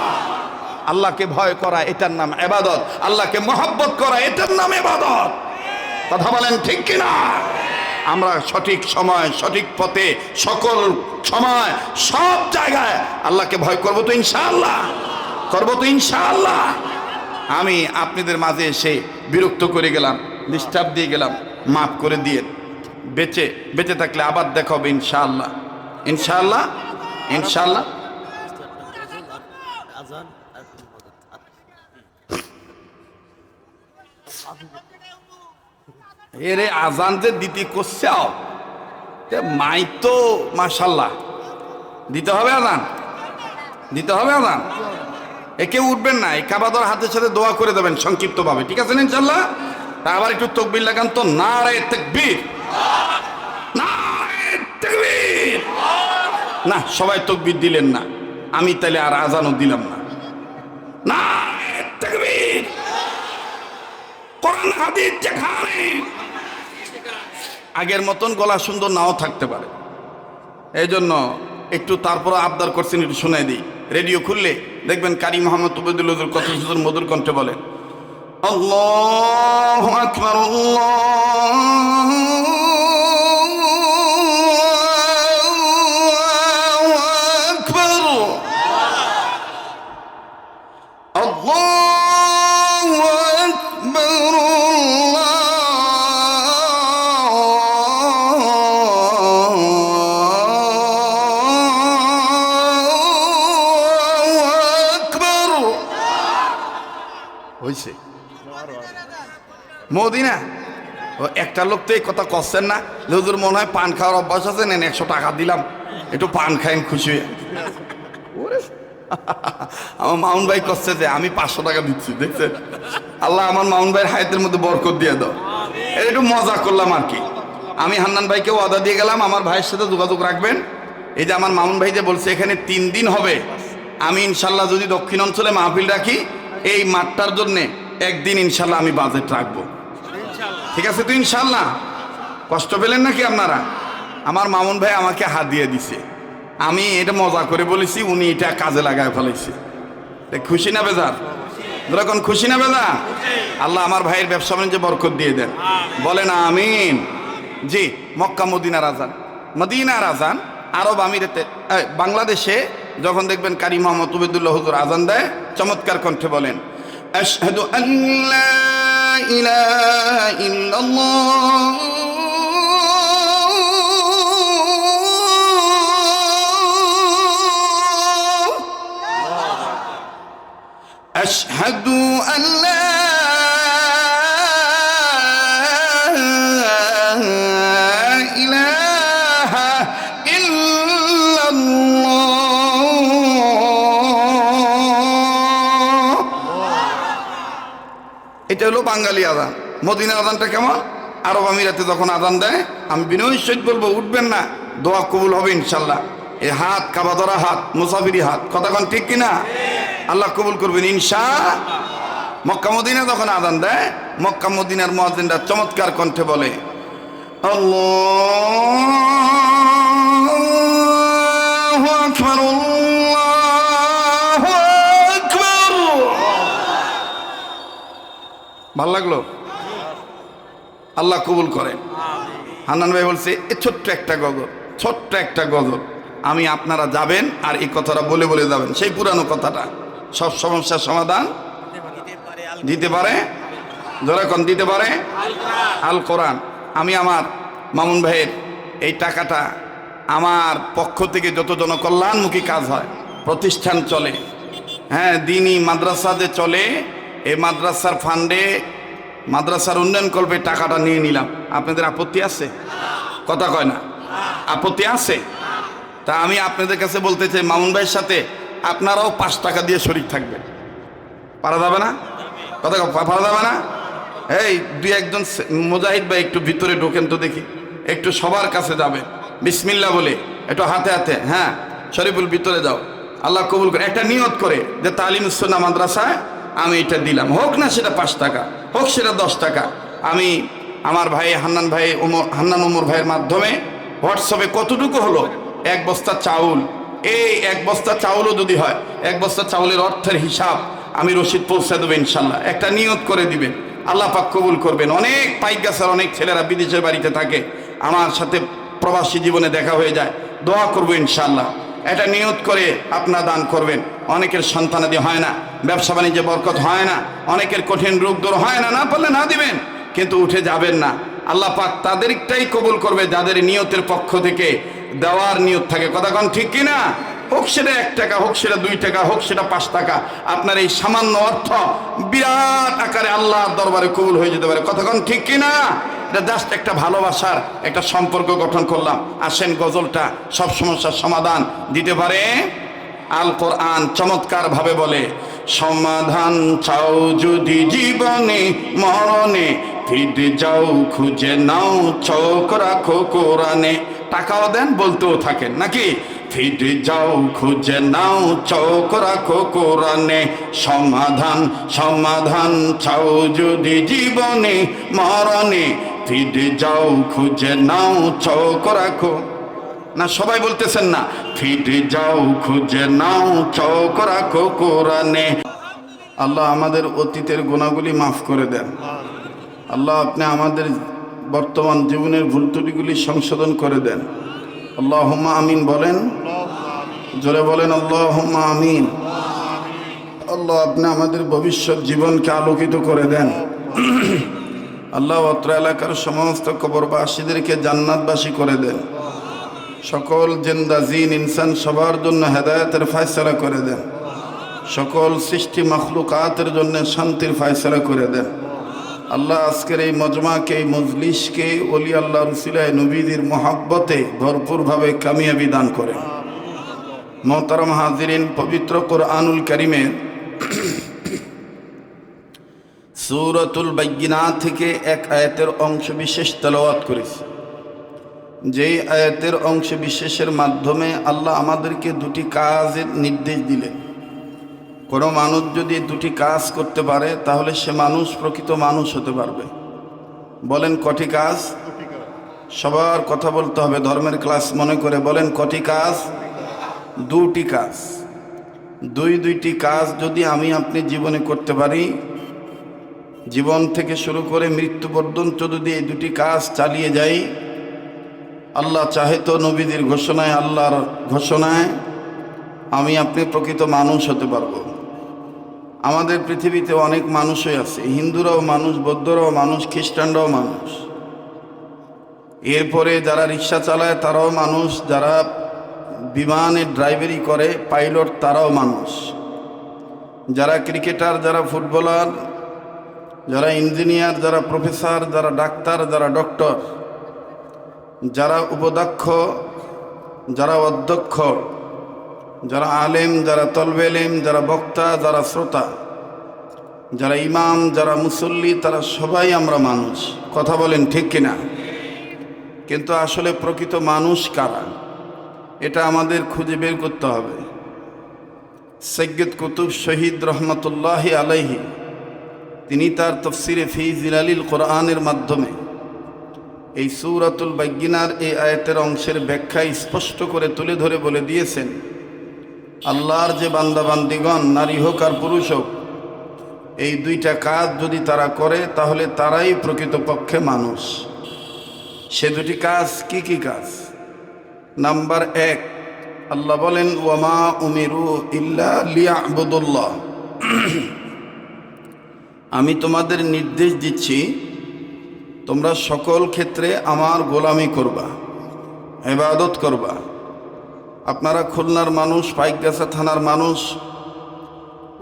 আল্লাহকে ভয় করা এটার নাম ইবাদত, আল্লাহকে মহব্বত করা এটার নাম ইবাদত। কথা বলেন ঠিক কিনা? আমরা সঠিক সময় সঠিক পথে সকল সময় সব জায়গায় আল্লাহকে ভয় করবো তো ইনশাআল্লাহ, করবো তো ইনশাআল্লাহ। আমি আপনাদের মাঝে এসে বিরক্ত করে গেলাম, ডিস্টার্ব দিয়ে গেলাম, মাফ করে দিয়ে, বেঁচে থাকলে আবার দেখা হবে ইনশাআল্লাহ, ইনশাআল্লাহ, ইনশাআল্লাহ। এরে আজান যে দিতে করছে মাই তো মাশাল্লাহ দিতে হবে, আজান দিতে হবে, আজান। কেউ উঠবেন না, এই কাবাদর হাতের সাথে দোয়া করে দেবেন সংক্ষিপ্ত ভাবে, ঠিক আছে ইনশাল্লাহ? তা আবার একটু তাকবীর লাগান তো, নারে তাকবীর, নারে তাকবীর। না সবাই তাকবীর দিলেন না, আমি তাহলে আর আজানও দিলাম না। নারে তাকবীর। কোরআন হাদিস যেখানে, আগের মতন গলা সুন্দর নাও থাকতে পারে, এই জন্য একটু তারপর আবদার করছেন, একটু শোনাই দিই। রেডিও খুললে দেখবেন কারি মোহাম্মদ তুবেদুল হুজুর কত সুন্দর মধুর কণ্ঠে বলেন, আল্লাহু আকবার, আল্লাহু আকবার, হয়েছে মদিনা। ও একটা লোক তো এই কথা করছেন না, হুজুর মনে হয় পান খাওয়ার অভ্যাস আছে, নেন 100 টাকা দিলাম, একটু পান খাইন খুশি হয়ে। আমার মাউন ভাই করছে যে আমি 500 টাকা দিচ্ছি, দেখছেন? আল্লাহ আমার মাউন ভাইয়ের হায়াতের মধ্যে বরকত দিয়ে দাও। একটু মজা করলাম আর কি। আমি হান্নান ভাইকে ওয়াদা দিয়ে গেলাম আমার ভাইয়ের সাথে যোগাযোগ রাখবেন। এই যে আমার মাউন ভাই যে বলছে এখানে 3 দিন হবে, আমি ইনশাল্লাহ যদি দক্ষিণ অঞ্চলে মাহফিল রাখি, এই মাঠটার জন্যে একদিন ইনশাল্লাহ আমি বাজেট রাখবো, ঠিক আছে তো ইনশাল্লাহ? কষ্ট পেলেন নাকি আপনারা? আমার মামুন ভাই আমাকে হাত দিয়ে দিছে, আমি এটা মজা করে বলেছি, উনি এটা কাজে লাগায় ফেলেছে। খুশি না বেজার? যখন খুশি না বেজার? আল্লাহ আমার ভাইয়ের ব্যবসা বাণিজ্যে বরকত দিয়ে দেন, বলেন আমিন। জি, মক্কা মদিনার আজান, মদিনার আজান আরব আমিরাতে, বাংলাদেশে যখন দেখবেন কারি মোহাম্মদ তুবেদুল্লাহ হুজুর আজান দেয়, চমৎকার কণ্ঠে বলেন, আশহাদু আল্লা ইলাহা ইল্লাল্লাহ আশহাদু আল্লা এটা হলো বাঙালি আজান। মদিনার আজানটা কেমন? আরব আমিরাতে যখন আজান দেয়, আমি বিনয় সহিত বলবো উঠবেন না, দোয়া কবুল হবে ইনশাল্লাহ। এই হাত কাবা ধরা হাত, মুসাফিরি হাত, কথাক্ষণ ঠিক কিনা? আল্লাহ কবুল করবেন ইনশাআল্লাহ। মক্কা মদিনা যখন আজান দেয়, মক্কা মদিনার মুয়াজ্জিনরা চমৎকার কণ্ঠে বলে, আল্লাহু আকবার, আল্লাহু আকবার। ভাল লাগলো? আল্লাহ কবুল করেন। হান্নান ভাই বলছে এ ছোট্ট একটা গজল, ছোট্ট একটা গজল, আমি আপনারা যাবেন আর এই কথাটা বলে বলে যাবেন, সেই পুরানো কথাটা, সব সমস্যার সমাধান দিতে পারে, যেরকম দিতে পারে আল কোরআন। আমি আমার মামুন ভাইয়ের এই টাকাটা আমার পক্ষ থেকে যত জনকল্যাণমুখী কাজ হয়, প্রতিষ্ঠান চলে, হ্যাঁ দিনী মাদ্রাসা যে চলে, এই মাদ্রাসার ফান্ডে মাদ্রাসার উন্নয়ন কল্পে টাকাটা নিয়ে নিলাম। আপনাদের আপত্তি আছে? কথা কয় না, আপত্তি আছে? তা আমি আপনাদের কাছে বলতে চাই, মামুন ভাইয়ের সাথে আপনারাও 5 টাকা দিয়ে শরীক থাকবেন। পারা যাবে না? কথা পারা যাবে না? এই 2-1 মুজাহিদ ভাই একটু ভিতরে ঢোকেন তো দেখি, একটু সবার কাছে যাবে বিসমিল্লাহ বলে, একটু হাতে হাতে। হ্যাঁ শরীফুল ভিতরে যাও, আল্লাহ কবুল করে। একটা নিয়ত করে যে তালিমুস সুন্নাহ মাদ্রাসায় আমি এটা দিলাম, হোক না সেটা 5 টাকা, হোক সেটা 10 টাকা। আমি আমার ভাই হান্নান ওমর ভাইয়ের মাধ্যমে হোয়াটসঅ্যাপে কতটুকু হলো, 1 বস্তা চাউল, এই 1 বস্তা চাউলও যদি হয়, 1 বস্তা চাউলের অর্থের হিসাব আমি রসিদ পৌঁছে দেবো ইনশাল্লাহ। একটা নিয়ত করে দিবেন, আল্লাহ পাক কবুল করবেন। অনেক পাইকগাছার অনেক ছেলেরা বিদেশের বাড়িতে থাকে, আমার সাথে প্রবাসী জীবনে দেখা হয়ে যায়, দোয়া করবো ইনশাল্লাহ। এটা নিয়ত করে আপনারা দান করবেন। অনেকের সন্তানাদি হয় না, ব্যবসা বাণিজ্যে বরকত হয় না, অনেকের কঠিন রোগ দূর হয় না, না পারলে না দিবেন, কিন্তু উঠে যাবেন না। আল্লাহ পাক তাদেরটাই কবুল করবে যাদের নিয়তের পক্ষ থেকে দেওয়ার নিয়ত থাকে। কথা কোন ঠিক কিনা? হোক সেটা 1 টাকা, হোক সেটা 2 টাকা, হোক সেটা 5 টাকা, আপনার এই সামান্য অর্থ বিরাট আকারে আল্লাহর দরবারে কবুল হয়ে যেতে পারে। কথা কোন ঠিক কিনা? এটা জাস্ট একটা ভালোবাসার একটা সম্পর্ক গঠন করলাম। আসেন গজলটা সব সমস্যার সমাধান দিতে পারে। আল কোরআন চমৎকার ভাবে বলে, সমাধান চাও যদি জীবনে মরণে, ফিরে যাও খুঁজে নাও চোখ রাখো কোরআনে। টাকাও দেন, বলতেও থাকেন নাকি, ফিরে যাও খুঁজে নাও চোখ রাখো কোরআনে। সমাধান সমাধান চাও যদি জীবনে মরণে, ফিরে যাও খুঁজে নাও চোখ রাখো। না সবাই বলতেছেন না, ফিরে যাও খুঁজে নাও চোখ রাখো কোরআনে। আল্লাহ আমাদের অতীতের গুনাহগুলি মাফ করে দেন। আল্লাহ আপনি আমাদের বর্তমান জীবনের ভুল ত্রুটিগুলি সংশোধন করে দেন। আল্লাহুম্মা আমিন বলেন, জোরে বলেন আল্লাহুম্মা আমিন। আল্লাহ আপনি আমাদের ভবিষ্যৎ জীবনকে আলোকিত করে দেন। আল্লাহ অত্র এলাকার সমস্ত কবরবাসীদেরকে জান্নাতবাসী করে দেন। সকল জিন্দা জিন ইনসান সবার জন্য হেদায়েতের ফয়সালা করে দেন। সকল সৃষ্টি মখলুকাতের জন্য শান্তির ফয়সালা করে দেন। আল্লাহ আজকের এই মজমাকে, এই মজলিসকে ওলি আল্লাহর উসিলায় নবীদের মহাব্বতে ভরপুরভাবে কামিয়াবি দান করেন। মোহতারাম হাজিরিন, পবিত্র কোরআনুল কারীমের সূরাতুল বাইয়িনাত থেকে এক আয়াতের অংশ বিশেষ তেলাওয়াত করেছি। যেই আয়াতের অংশ বিশেষের মাধ্যমে আল্লাহ আমাদেরকে 2টি কাজের নির্দেশ দিলেন। কোনো মানুষ যদি 2টি কাজ করতে পারে তাহলে সে মানুষ প্রকৃত মানুষ হতে পারবে। বলেন কটি কাজ? সবার কথা বলতে হবে, ধর্মের ক্লাস মনে করে বলেন কটি কাজ? 2টি কাজ। 2টি কাজ যদি আমি আপনি জীবনে করতে পারি, জীবন থেকে শুরু করে মৃত্যু পর্যন্ত যদি এই 2টি কাজ চালিয়ে যাই, আল্লাহ চাহে তো নবীদের ঘোষণায়, আল্লাহর ঘোষণায় আমি আপনি প্রকৃত মানুষ হতে পারবো। আমাদের পৃথিবীতে অনেক মানুষই আছে, হিন্দুরাও মানুষ, বৌদ্ধরাও মানুষ, খ্রিস্টানরাও মানুষ। এরপরে যারা রিক্সা চালায় তারাও মানুষ, যারা বিমানের ড্রাইভারি করে পাইলট তারাও মানুষ, যারা ক্রিকেটার, যারা ফুটবলার, যারা ইঞ্জিনিয়ার, যারা প্রফেসর, যারা ডাক্তার, যারা ডক্টর, যারা উপাধ্যক্ষ, যারা অধ্যক্ষ, যারা আলেম, যারা তলবে ইলম, যারা বক্তা, যারা শ্রোতা, যারা ইমাম, যারা মুসল্লি, তারা সবাই আমরা মানুষ। কথা বলেন ঠিক কিনা? কিন্তু আসলে প্রকৃত মানুষ কারা, এটা আমাদের খুঁজে বের করতে হবে। সৈয়দ কুতুব শহীদ রহমতুল্লাহি আলাইহি তিনি তার তাফসিরে ফি জিলালিল কোরআনের মাধ্যমে এই সূরাতুল বাইয়িনার এই আয়াতের অংশের ব্যাখ্যা স্পষ্ট করে তুলে ধরে বলে দিয়েছেন, আল্লাহর যে বান্দাবান্দিগণ, নারী হোক আর পুরুষ হোক, এই 2টা কাজ যদি তারা করে তাহলে তারাই প্রকৃতপক্ষে মানুষ। সে 2টি কাজ কি কি কাজ? নাম্বার 1, আল্লাহ বলেন ওয়ামা উমিরু ইল্লা লিয়াবুদুল্লাহ, আমি তোমাদের নির্দেশ দিচ্ছি তোমরা সকল ক্ষেত্রে আমার গোলামি করবা। ইবাদত করবা। আপনারা খুলনার মানুষ, পাইকগাছা থানার মানুষ,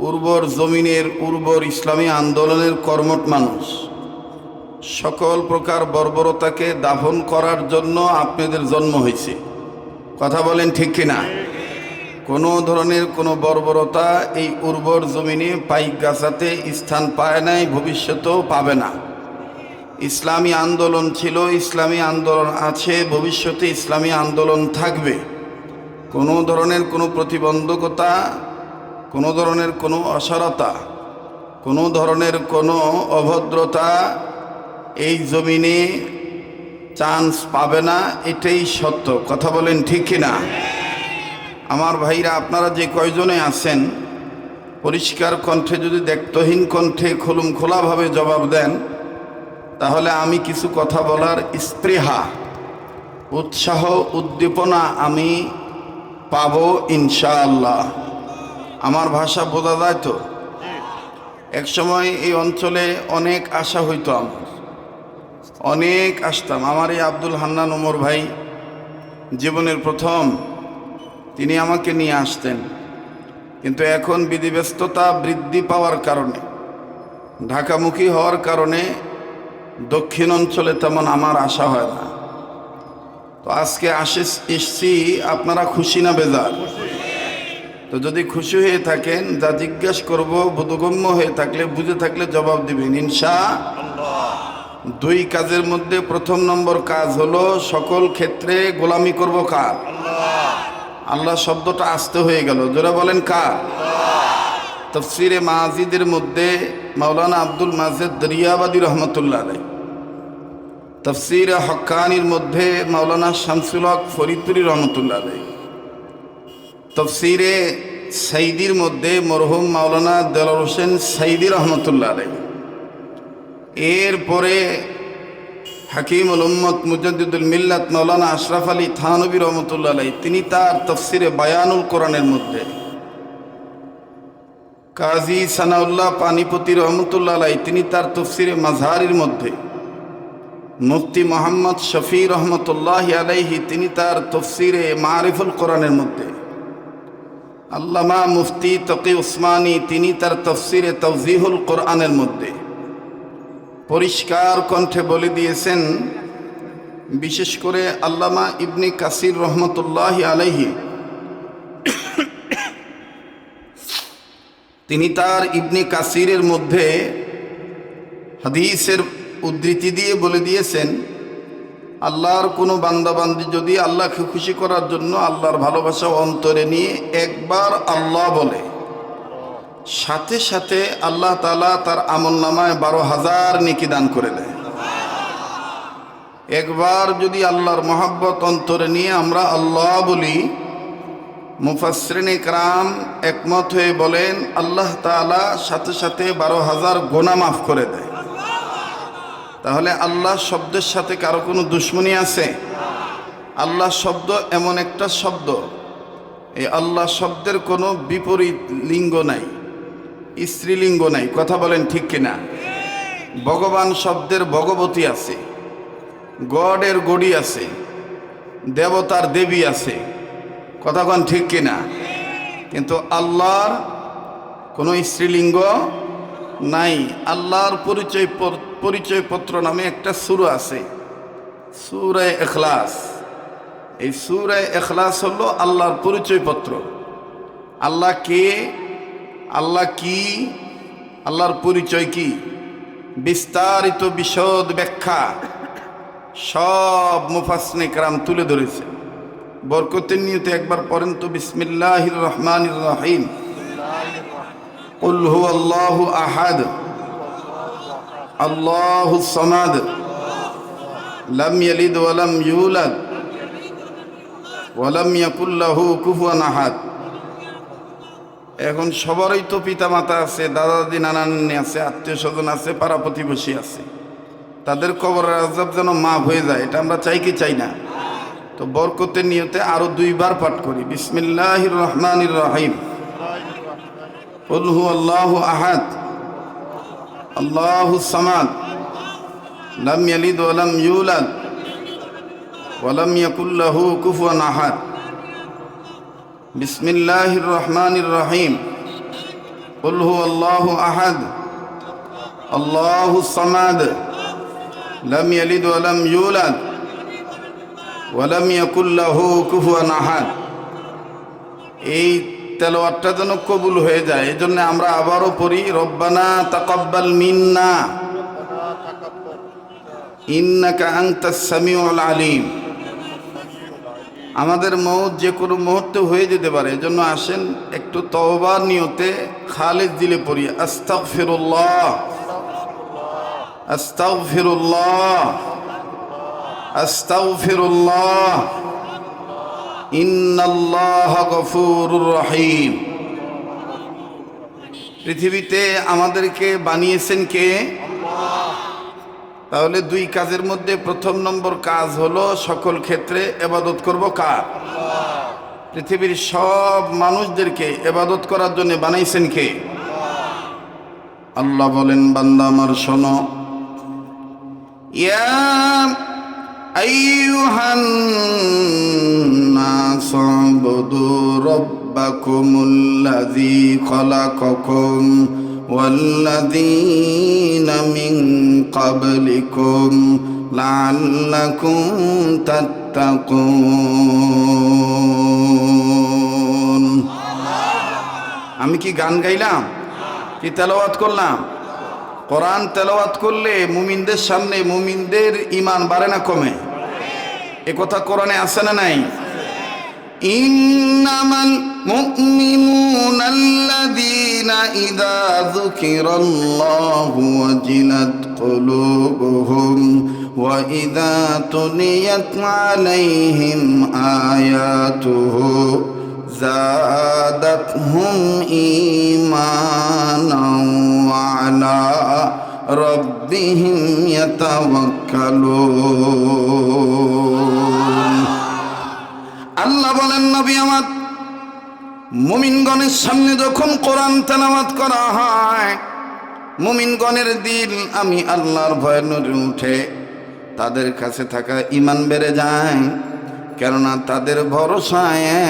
উর্বর জমিনের উর্বর ইসলামী আন্দোলনের কর্মঠ মানুষ। সকল প্রকার বর্বরতাকে দাফন করার জন্য আপনাদের জন্ম হয়েছে। কথা বলেন ঠিক কিনা? কোনো ধরনের কোনো বর্বরতা এই উর্বর জমিনে পাইকগাছাতে স্থান পায় নাই, ভবিষ্যতেও পাবে না। ইসলামী আন্দোলন ছিল, ইসলামী আন্দোলন আছে, ভবিষ্যতে ইসলামী আন্দোলন থাকবে। কোনো ধরনের কোনো প্রতিবন্ধকতা, কোনো ধরনের কোনো অসারতা, কোনো ধরনের কোনো অভদ্রতা এই জমিনে চান্স পাবে না, এটাই সত্য। কথা বলেন ঠিক কিনা? আমার ভাইরা, আপনারা যে কয়জনে আছেন, পরিষ্কার কণ্ঠে যদি দায়িত্বহীন কণ্ঠে খুলুম খোলাভাবে জবাব দেন, তাহলে আমি কিছু কথা বলার স্পৃহা, উৎসাহ, উদ্দীপনা আমি পাবো ইনশাআল্লাহ। আমার ভাষা বোঝা যায় তো? এক সময় এই অঞ্চলে অনেক আশা হইতো, আমার অনেক আসতাম। আমার এই আব্দুল হান্নান ওমর ভাই জীবনের প্রথম তিনি আমাকে নিয়ে আসতেন, কিন্তু এখন বিধিব্যস্ততা বৃদ্ধি পাওয়ার কারণে, ঢাকামুখী হওয়ার কারণে দক্ষিণ অঞ্চলে তেমন আমার আশা হয় না। তো আজকে এসছি, আপনারা খুশি না বেজার? তো যদি খুশি হয়ে থাকেন, যা জিজ্ঞাসা করব বোধগম্য হয়ে থাকলে, বুঝে থাকলে জবাব দিবেন ইনশাআল্লাহ। দুই কাজের মধ্যে প্রথম নম্বর কাজ হলো সকল ক্ষেত্রে গোলামি করব কার? আল্লাহ শব্দটা আস্তে হয়ে গেল, যারা বলেন কার? তাফসীরে মাজিদের মধ্যে মাওলানা আব্দুল মাজেদ দরিয়াবাদী রহমতুল্লাহ আলাইহি, তাফসীরে হক্কানির মধ্যে মাওলানা শামসুল হক ফরিদপুরি রহমতুল্লাহ আলাইহি, তাফসীরে সাইদির মধ্যে মরহুম মাওলানা দেলোয়ার হোসেন সাইদি রহমতুল্লাহ আলাইহি, এরপরে হাকিমুল উম্মত মুজাদ্দিদুল মিল্লাত মাওলানা আশরাফ আলী থানভী রহমতুল্লাহ আলাইহি, তিনি তার তাফসীরে বায়ানুল কোরআনের মধ্যে, কাজী সানাউল্লাহ পানিপতি রহমতুল্লাহ আলাইহি, তিনি তার তাফসীরে মাজহারির মধ্যে, মুফতি মোহাম্মদ শফি রহমতুল্লাহ আলাইহি, তিনি তার তাফসীরে মারিফুল কোরআনের মধ্যে, আল্লামা মুফতি তকি উসমানী, তিনি তার তাফসীরে তাওজিহুল কোরআনের মধ্যে পরিষ্কার কণ্ঠে বলে দিয়েছেন। বিশেষ করে আল্লামা ইবনে কাসির রহমতুল্লাহ আলাইহি, তিনি তার ইবনে কাসিরের মধ্যে হাদিসের উদ্ধৃতি দিয়ে বলে দিয়েছেন, আল্লাহর কোনো বান্দাবান্দি যদি আল্লাহকে খুশি করার জন্য আল্লাহর ভালোবাসা অন্তরে নিয়ে একবার আল্লাহ বলে, সাথে সাথে আল্লাহ তাআলা তার আমলনামায় 12,000 নেকি দান করে দেয়। একবার যদি আল্লাহর মহব্বত অন্তরে নিয়ে আমরা আল্লাহ বলি, মুফাসসিরিন ইকরাম একমত হয়ে বলেন আল্লাহ তাআলা সাথে সাথে 12,000 গুনাহ মাফ করে দেয়। তাহলে আল্লাহ শব্দের সাথে কারো কোনো দুশ্মনী আছে? আল্লাহ শব্দ এমন একটা শব্দ, এই আল্লাহ শব্দের কোনো বিপরীত লিঙ্গ নাই, স্ত্রীলিঙ্গ নাই। কথা বলেন ঠিক কিনা? ভগবান শব্দের ভগবতী আছে, গডের গড়ি আছে, দেবতার দেবী আছে। কথা বলেন ঠিক কিনা? কিন্তু আল্লাহর কোনো স্ত্রীলিঙ্গ নাই। আল্লাহর পরিচয়পত্র নামে একটা সূরা আছে, সূরা ইখলাস। এই সূরা ইখলাস হলো আল্লাহর পরিচয়পত্র। আল্লাহ কে, আল্লাহ কি, আল্লাহর পরিচয় কি, বিস্তারিত বিশদ ব্যাখ্যা সব মুফাসসিরিন کرام তুলে ধরেছে। বরকতের নিয়তে একবার পড়েন তো, বিসমিল্লাহির রহমানির রহিম। কুল হুয়াল্লাহু আহাদ আল্লাহুস সামাদ লাম ইয়ালিদ ওয়া লাম ইউলাদ ওয়া লাম ইয়াকুল লাহু কুফুয়ান আহাদ। এখন সবারই তো পিতা মাতা আছে, দাদা দাদি নানা নানি আছে, আত্মীয় স্বজন আছে, পাড়া প্রতিবেশী আছে। তাদের কবরের আযাব যেন মাফ হয়ে যায়, এটা আমরা চাই কি চাই না? তো বরকতের নিয়তে আরো 2 বার পাঠ করি, বিসমিল্লাহির রহমানির রহিম। কুল হুয়াল্লাহু আহাদ আল্লাহুস সামাদ লাম ইয়ালিদ ওয়া লাম ইউলাদ ولم يكن له كفوا أحد بسم الله الرحمن الرحيم قل هو الله أحد الله الصمد لم يلد ولم يولد ولم يكن له كفوا أحد এই তেলাওয়াতটা যেন কবুল হয়ে যায় এজন্য আমরা আবারও পড়ি রব্বানা তাকাব্বাল মিন্না ইন্নাকা আনতাস সামিউল আলিম। আমাদের মওত যে কোনো মুহূর্তে হয়ে যেতে পারে এজন্য আসেন একটু তওবার নিয়তে খালিস দিলে পড়ি আস্তাগফিরুল্লাহ আস্তাগফিরুল্লাহ আস্তাগফিরুল্লাহ ইন্নাল্লাহা গফুরুর রহিম। পৃথিবীতে আমাদেরকে বানিয়েছেন কে? তাহলে দুই কাজের মধ্যে প্রথম নম্বর কাজ হলো সকল ক্ষেত্রে ইবাদত করব কার? পৃথিবীর সব মানুষদেরকে ইবাদত করার জন্য বানাইছেন কে? আল্লাহ বলেন বান্দা আমার শোনো ইয়া আইয়ুহান নাস উবুদু রাব্বাকুমুল্লাযী খালাকাকুম ওয়াল্লাযীনা মিন ক্বাবলিকুম লাআল্লাকুম তাত্তাকুন। আমি কি গান গাইলাম? কি তেলাওয়াত করলাম? কোরআন তেলাওয়াত করলে মুমিনদের সামনে মুমিনদের ঈমান বাড়ে না কমে? এ কথা কোরআনে আছে না নাই? ইন্নামাল মুমিনুনা আল্লাযীনা ইযা যুকিরাল্লাহু ওয়াজিলাত কুলুবুহুম ওয়া ইযা তুলিয়াত আলাইহিম আয়াতুহু زادتهم إيمانا وعلى ربهم يتوكلون। আল্লাহ বলেন নবী আমার মুমিনগণের সামনে যখন কোরআন তেলাওয়াত করা হয় মুমিনগণের দিল আমি আল্লাহর ভয়ে নড়ে উঠে, তাদের কাছে থাকা ঈমান বেড়ে যায়, কেননা তাদের ভরসা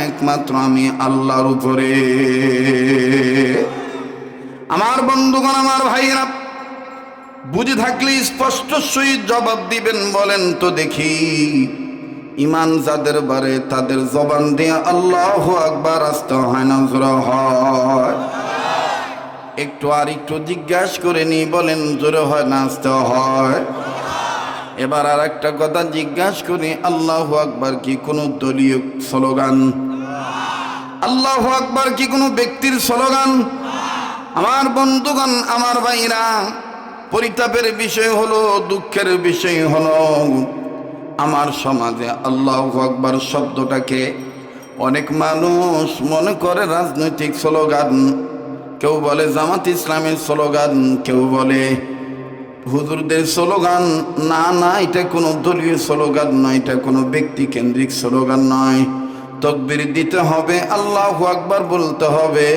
একমাত্র আমি আল্লাহর উপরে। আমার বন্ধুগণ আমার ভাইয়েরা বুঝে থাকলে স্পষ্ট সহিত জবাব দিবেন, বলেন তো দেখি ঈমান যাদের বাড়ে তাদের জবান দিয়ে আল্লাহু আকবার আসতে হয় না জোরে হয়? একটু আর একটু জিজ্ঞাসা করে নি, বলেন জোরে হয় না আসতে হয়? এবার আর একটা কথা জিজ্ঞাসা করি, আল্লাহু আকবার কি কোনো দলীয় স্লোগান? আল্লাহু আকবার কি কোনো ব্যক্তির স্লোগান? আমার বন্ধুগণ আমার ভাইরা পরিতাপের বিষয় হলো, দুঃখের বিষয় হলো আমার সমাজে আল্লাহু আকবার শব্দটাকে অনেক মানুষ মনে করে রাজনৈতিক স্লোগান, কেউ বলে জামাত ইসলামের স্লোগান, কেউ বলে হুজুরদের স্লোগান। না না, এটা কোনো দলীয় স্লোগান নয়, এটা কোনো ব্যক্তি কেন্দ্রিক স্লোগান নয়। তাকবীর দিতে হবে, আল্লাহু আকবার বলতে হবে,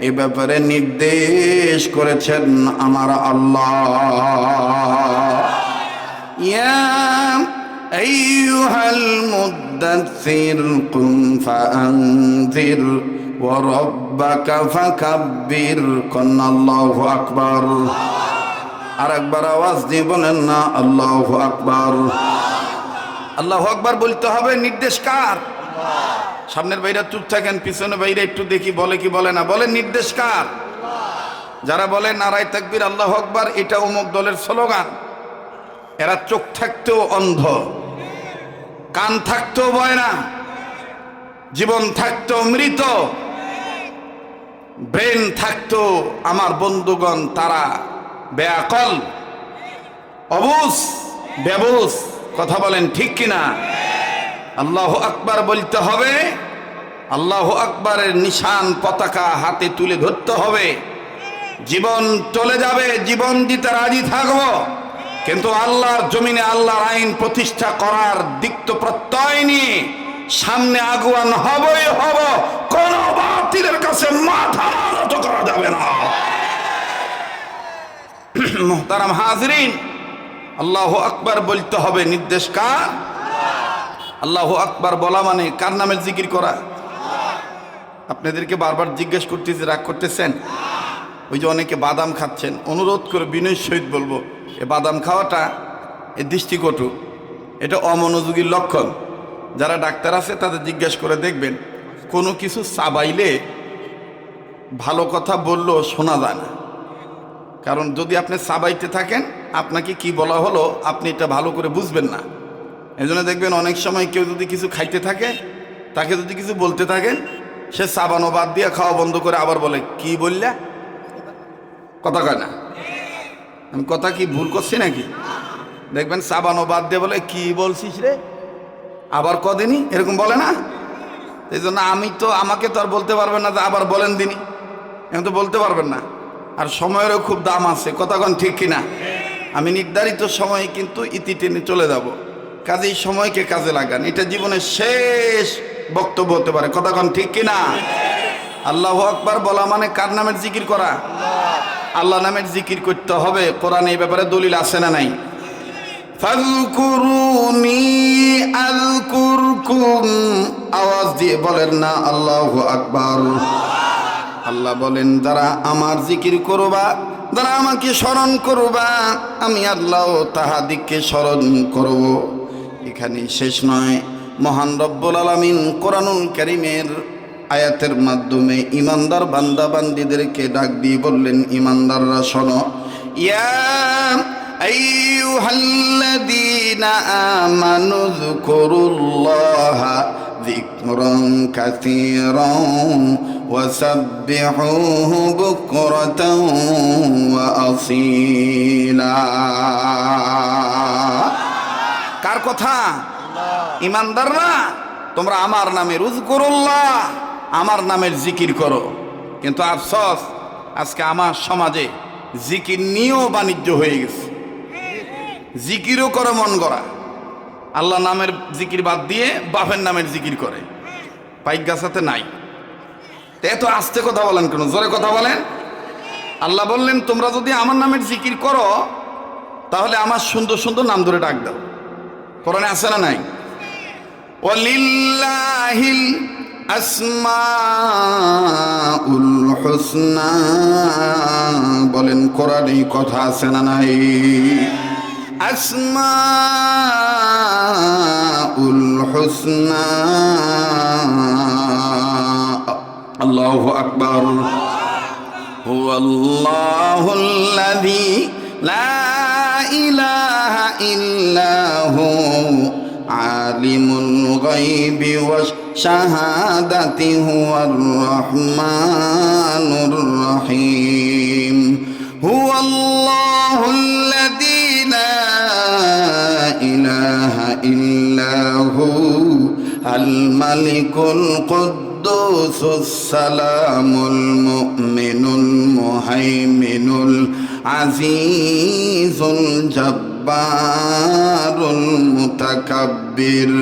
এ ব্যাপারে নির্দেশ করেছেন আমার আল্লাহ। ইয়া আইয়ুহাল মুদ্দাথির কুম ফাআনজির ওয়া রাব্বাকা ফাকাব্বির। আল্লাহু আকবার। আর একবার আওয়াজ দিয়ে বলেন না আল্লাহু আকবার। আল্লাহু আকবার বলতে হবে, নির্দেশ কার? সামনের বাইরা চুপ থাকেন, পিছনে বাইরে একটু দেখি বলে কি বলে না। বলেন নির্দেশ কার? যারা বলে নারায়ে তাকবীর আল্লাহু আকবার এটা অমুক দলের স্লোগান, এরা চোখ থাকতেও অন্ধ, কান থাকতেও বয় না, জীবন থাকতেও মৃত, ব্রেন থাকতেও আমার বন্ধুগণ তারা বেআকল, অবুঝ, বেবুঝ। কথা বলেন ঠিক কিনা? আল্লাহু আকবার বলতে হবে, আল্লাহু আকবারের নিশান পতাকা হাতে তুলে ধরতে হবে। জীবন চলে যাবে, জীবন দিতে রাজি থাকবো, কিন্তু আল্লাহর জমিনে আল্লাহর আইন প্রতিষ্ঠা করার দিক্ত প্রত্যয় নিয়ে সামনে আগুয়ান হবই হব। কোন বাতিলের কাছে মাথা নত করা যাবে না। মুহতারাম হাজরিন, আল্লাহু আকবার বলতে হবে, নির্দেশ কার? আল্লাহু আকবার বলা মানে কার নামের জিকির করা? আপনাদেরকে বারবার জিজ্ঞেস করতেছি, রাগ করতেছেন? ওই যে অনেকে বাদাম খাচ্ছেন, অনুরোধ করে বিনয়ের সহিত বলবো, এ বাদাম খাওয়াটা এ দৃষ্টিকটু, এটা অমনোযোগীর লক্ষণ। যারা ডাক্তার আছে তাদের জিজ্ঞেস করে দেখবেন, কোনো কিছু চাবাইলে ভালো কথা বললেও শোনা যায় না। কারণ যদি আপনি চাবাইতে থাকেন, আপনাকে কি বলা হলো আপনি এটা ভালো করে বুঝবেন না। এই জন্য দেখবেন অনেক সময় কেউ যদি কিছু খাইতে থাকে, তাকে যদি কিছু বলতে থাকেন, সে চাবানো বাদ দিয়ে খাওয়া বন্ধ করে আবার বলে কি বললে, কথা কয় না। আমি কথা কি ভুল করছি নাকি? দেখবেন চাবানো বাদ দিয়ে বলে কি বলছিস রে, আবার কদিনই, এরকম বলে না? এই জন্য আমাকে তো আর বলতে পারবেন না যে আবার বলেন দিনই, এখন তো বলতে পারবেন না। আর সময়েরও খুব দাম আছে, কতক্ষণ ঠিক কিনা? আমি নির্ধারিত সময়ে কিন্তু ইতি টেনে চলে যাব, কাজেই সময়কে কাজে লাগান। এটা জীবনের শেষ বক্তব্য হতে পারে, কতক্ষণ ঠিক কিনা? আল্লাহু আকবার বলা মানে কার নামের জিকির করা? আল্লাহ নামের জিকির করতে হবে। কোরআনে এই ব্যাপারে দলিল আছে না নাই? ফাযকুরুনি আযকুরকুম, আওয়াজ দিয়ে বলেন না আল্লাহু আকবার। আল্লাহ বলেন, যারা আমার জিকির করবা, যারা আমাকে স্মরণ করবা, আমি আল্লাহ তাহাদিগকে স্মরণ করব। এখানে শেষ নয়, মহান রব্বুল আলামিন কোরআনুল কারীমের আয়াতের মাধ্যমে ইমানদার বান্দা বান্দীদেরকে ডাক দিয়ে বললেন, ইমানদাররা শোনো, ইয়া আইয়ুহাল্লাযীনা আমানু যকুরুল্লাহা যিকরান কাসীরান ওয়াসাব্বিহুহু বুকরাতান ওয়া আসীলা। কার কথা? ইমানদাররা, তোমরা আমার নামে উযকুরুল্লাহ, আমার নামের জিকির করো। কিন্তু আফসোস, আজকে আমার সমাজে জিকির নিয়েও বাণিজ্য হয়ে গেছে। জিকিরও করে মন গড়া, আল্লাহ নামের জিকির বাদ দিয়ে বাপের নামের জিকির করে, পাইক সাথে নাই। এত আস্তে কথা বলেন কেন? জোরে কথা বলেন। আল্লাহ বললেন, তোমরা যদি আমার নামের জিকির করো তাহলে আমার সুন্দর সুন্দর নাম ধরে ডাক দাও। কোরআনে আছে না নাই? ওয়ালিল্লাহিল আসমাউল হুসনা, বলেন কোরআনে কথা আছে না নাই? আসমাউল হুসনা, আল্লাহু আকবার। হুয়াল্লাহুল্লাযী লা ইলাহা ইল্লা হু আলিমুল গায়বি ওয়াশ শাহাদাতি হুয়ার রহমানুর রহিম। হুয়াল্লাহুল্লাযী লা ইলাহা ইল্লা হু আল মালিকুল কুদ্দুসুস সালামুল মুমিনুল মুহাইমিনুল আজিজুল জব্বারুল মুতাকাব্বির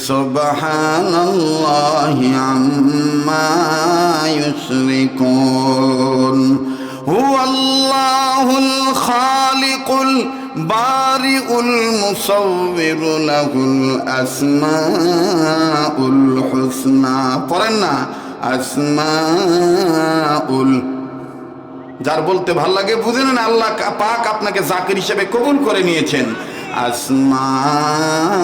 সুবহানাল্লাহি আম্মা ইউশরিকুন। হুয়াল্লাহুল খালিকুল বারিউল মুসাউবিরু লাহুল আসমাউল হুসনা। পড়েন না, আসমাউল। যার বলতে ভাল লাগে বুঝেন না, আল্লাহ পাক আপনাকে জাকির হিসেবে কবুল করে নিয়েছেন। আসমাউল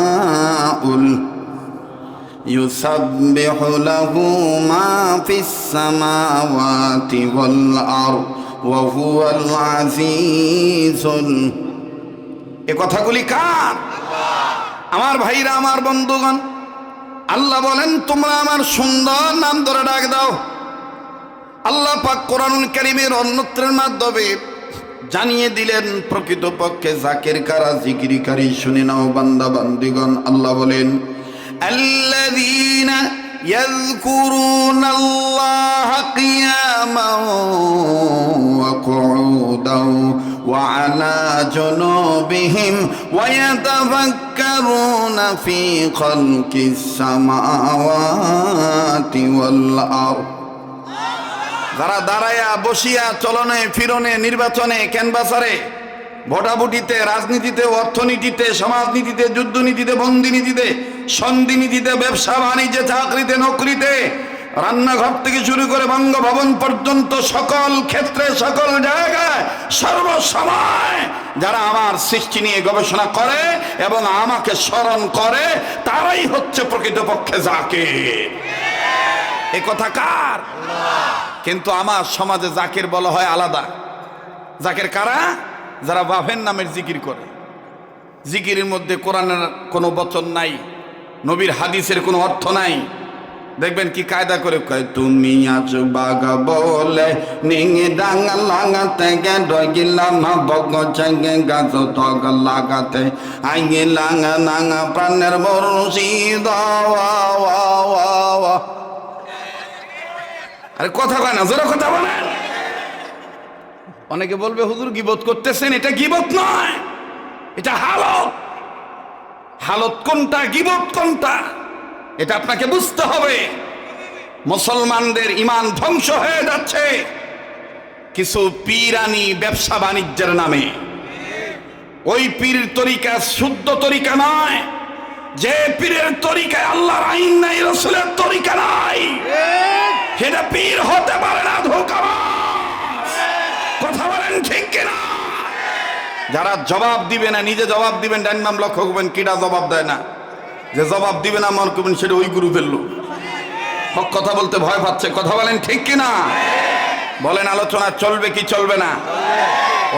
ইউসাব্বিহু লাহু মা ফিস সামাওয়াতি ওয়াল আরদ ওয়া হুয়াল আজিজুল। এ কথাগুলি কার? আমার ভাইরা, আমার বন্ধুগণ, আল্লাহ বলেন, তোমরা আমার সুন্দর নাম ধরে ডাক দাও। আল্লাহ পাক কোরআনুল কারীমের অন্যত্রের মাধ্যমে জানিয়ে দিলেন প্রকৃতপক্ষে জাকির কারা, জিকিরকারী। শুনে নাও বান্দা বান্দিগণ, আল্লাহ বলেন, আল্লাযীনা ইয়াযকুরুনাল্লাহা কিয়ামান ওয়া কুউদান ওয়া আলা জুনুবিহিম ওয়া ইয়াতাফাক্কারুনা ফী খালকিস সামাওয়াতি ওয়াল আরদ। যারা দাঁড়ায়া বসিয়া চলনে ফিরনে, নির্বাচনে, ক্যানভাসারে, ভোটাভুটিতে, রাজনীতিতে, অর্থনীতিতে, সমাজনীতিতে, যুদ্ধনীতিতে, বন্দিনীতিতে সন্ধিনীতিতে, ব্যবসা বাণিজ্যে, চাকরিতে, নকরিতে, রান্নাঘর থেকে শুরু করে বঙ্গভবন পর্যন্ত সকল ক্ষেত্রে, সকল জায়গায়, সর্বসময় যারা আমার সৃষ্টি নিয়ে গবেষণা করে এবং আমাকে স্মরণ করে তারাই হচ্ছে প্রকৃতপক্ষে জাকির। এ কথা কার? কিন্তু আমার সমাজে জাকির বলা হয় আলাদা। জাকির কারা? যারা বাপের নামের জিকির করে। জিকিরের মধ্যে কোরআনের কোনো বচন নাই, নবীর হাদিসের কোনো অর্থ নাই। দেখবেন কি কায়দা করে কয়, তুমি আজ বাগা বলে নিঙে ডাঙ্গা লাগাতে গে ডগিলাম বগ চেঙ্গে গাছ তগ লাগাতে আইগে লাঙা নাঙা প্রাণের মুর্শিদ। আরে কথা কয় না, জোরে কথা বলেন। অনেকে বলবে হুজুর গীবত করতেছেন, এটা গীবত নয়, এটা হালত। হালত কোনটা, গীবত কোনটা, এটা আপনাকে বুঝতে হবে। মুসলমানদের ঈমান ধ্বংস হয়ে যাচ্ছে কিছু পীরানি ব্যবসা বাণিজ্যের নামে। ওই পীর তরিকা শুদ্ধ তরিকা নয়। যে পীরের তরিকায় আল্লাহর আইন নাই, রাসূলের তরিকা নাই, সেটা পীর হতে পারে না, ধোঁকাবাজ। কথা বলেন ঠিক কিনা? যারা জবাব দিবে না, নিজে জবাব দিবেন, ডান বাম লক্ষ্য করবেন কিটা জবাব দেয় না। যে জবাব দিবে না মনে করবেন সেটা ওই গুরু ফেললো, হক কথা বলতে ভয় পাচ্ছে। কথা বলেন ঠিক কিনা? বলেন আলোচনা চলবে কি চলবে না?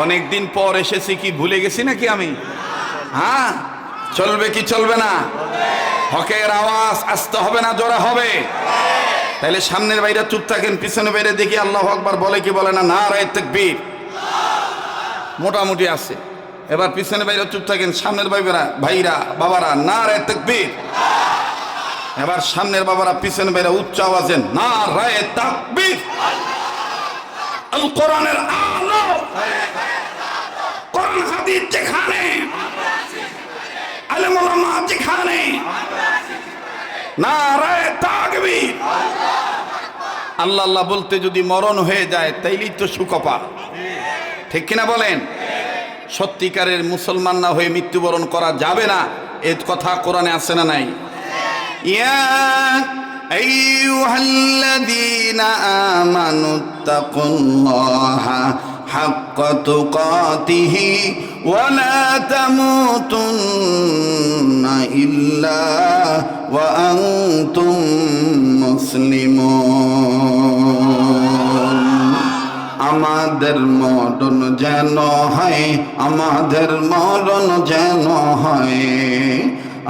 অনেকদিন পর এসেছি, কি ভুলে গেছি নাকি আমি? হ্যাঁ, চলবে কি চলবে না? হকের আওয়াজ আসতে হবে না জোরে হবে? তাহলে সামনের বাইরে চুপ থাকেন, পিছনে বাইরে দেখি আল্লাহু আকবার বলে কি বলে না? নারায়ে তাকবীর মোটামুটি আছে। এবার পিছনে বাইরে চুপ থাকেন, সামনের ভাইরা বাবারা নারায়ে তাকবীর। এবার সামনের বাবারা পিছনে বাইরে উচ্চ আওয়াজে নারায়ে তাকবীর। আল কোরআনের আলো, কোরআন হাদিস যেখানে, আলেম ওলামা যেখানে, নারায়ে তাকবীর। আল্লাহ আল্লাহ বলতে যদি মরণ হয়ে যায় তাইলেই তো সুকপাল, ঠিক কিনা বলেন? সত্যিকারের মুসলমান না হয়ে মৃত্যুবরণ করা যাবে না, এ কথা কোরআনে আছে না নাই? ইয়া আইয়ুহাল্লাযীনা আমানুত্তাকুল্লাহা হাক্কা তুকাতিহি ওয়া লা তামুতুন্না ইল্লা ওয়া আনতুম মুসলিমুন। আমাদের মরণ যেন হয়, আমাদের মরণ যেন হয়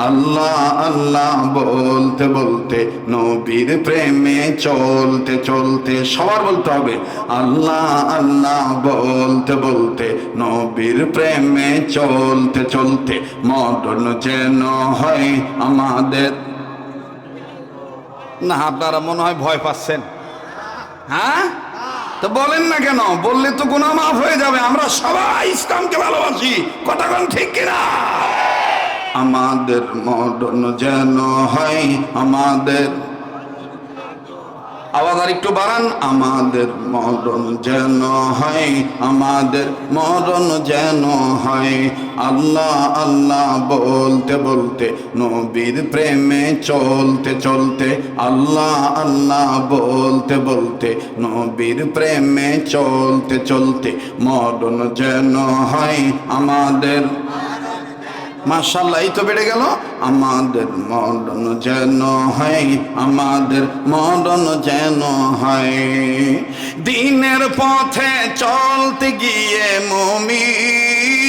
আল্লাহ আল্লাহ বলতে বলতে, নবীর প্রেমে চলতে চলতে। সবার বলতে হবে আল্লাহ আল্লাহ বলতে বলতে, নবীর প্রেমে চলতে চলতে মরণ যেন হয় আমাদের। না, আপনারা মনে হয় ভয় পাচ্ছেন। হ্যাঁ, তো বলেন না কেন? বললে তো গুনাহ মাফ হয়ে যাবে। আমরা সবাই ইসলামকে ভালোবাসি, কথা কোন ঠিক কিনা? আমাদের মরণ যেন হয় আমাদের, আওয়াজ আর একটু বাড়ান, আমাদের মরণ যেন হয়, আমাদের মরণ যেন হয় আল্লাহ আল্লাহ বলতে বলতে, নবীর প্রেমে চলতে চলতে আল্লাহ আল্লাহ বলতে বলতে, নবীর প্রেমে চলতে চলতে মরণ যেন হয় আমাদের। মাশাআল্লাহ, এই তো বেড়ে গেল। আমাদের মরণ যেন হয়, আমাদের মরণ যেন হয় দিনের পথে চলতে গিয়ে মুমিন।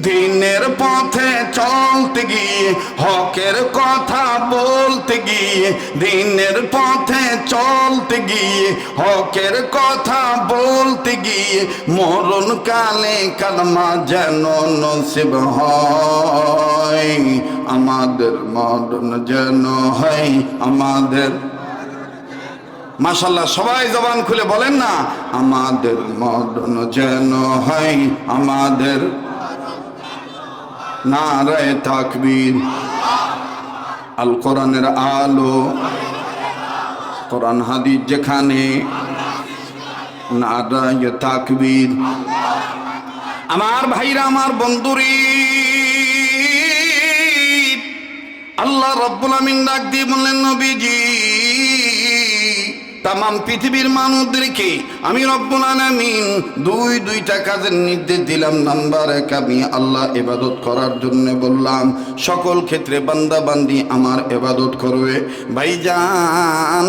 দিনের পথে চলতে গিয়ে, হকের কথা বলতে গিয়ে, দিনের পথে চলতে গিয়ে, হকের কথা বলতে গিয়ে মরণ কালে কালমা যেন নসিব হয় আমাদের মরণ যেন হয় আমাদের। মাশাআল্লাহ, সবাই জবান খুলে বলেন না, আমাদের মরণ যেন হয় আমাদের। নারায়ে তাকবীর। আল কোরআনের আলো, কোরআন হাদিস যেখানে, নারায়ে তাকবীর। আমার ভাইরা, আমার বন্ধুরি, আল্লাহ রাব্বুল আমিন ডাক দিয়ে বললেন, নবীজি তামাম পৃথিবীর মানুষদেরকে আমি রব্বুল আলামিন দুইটা কাজের নির্দেশ দিলাম। নাম্বার 1, আমি আল্লাহ ইবাদত করার জন্য বললাম। সকল ক্ষেত্রে বান্দা বান্দি আমার ইবাদত করবে। ভাইজান,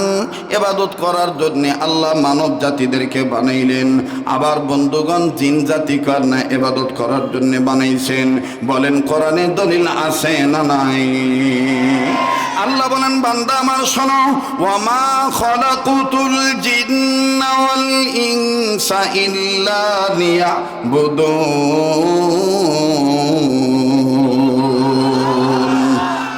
ইবাদত করার জন্য আল্লাহ মানব জাতিদেরকে বানাইলেন, আবার বন্ধুগণ জিন জাতি না ইবাদত করার জন্য বানাইছেন। বলেন কোরআনে দলিল আছে না নাই? আল্লাহ বলেন, বান্দা আমার শোনো, ওয়ামা খালাকুতুল জিন্না ওয়াল ইনসা ইল্লা লিয়াবুদুন।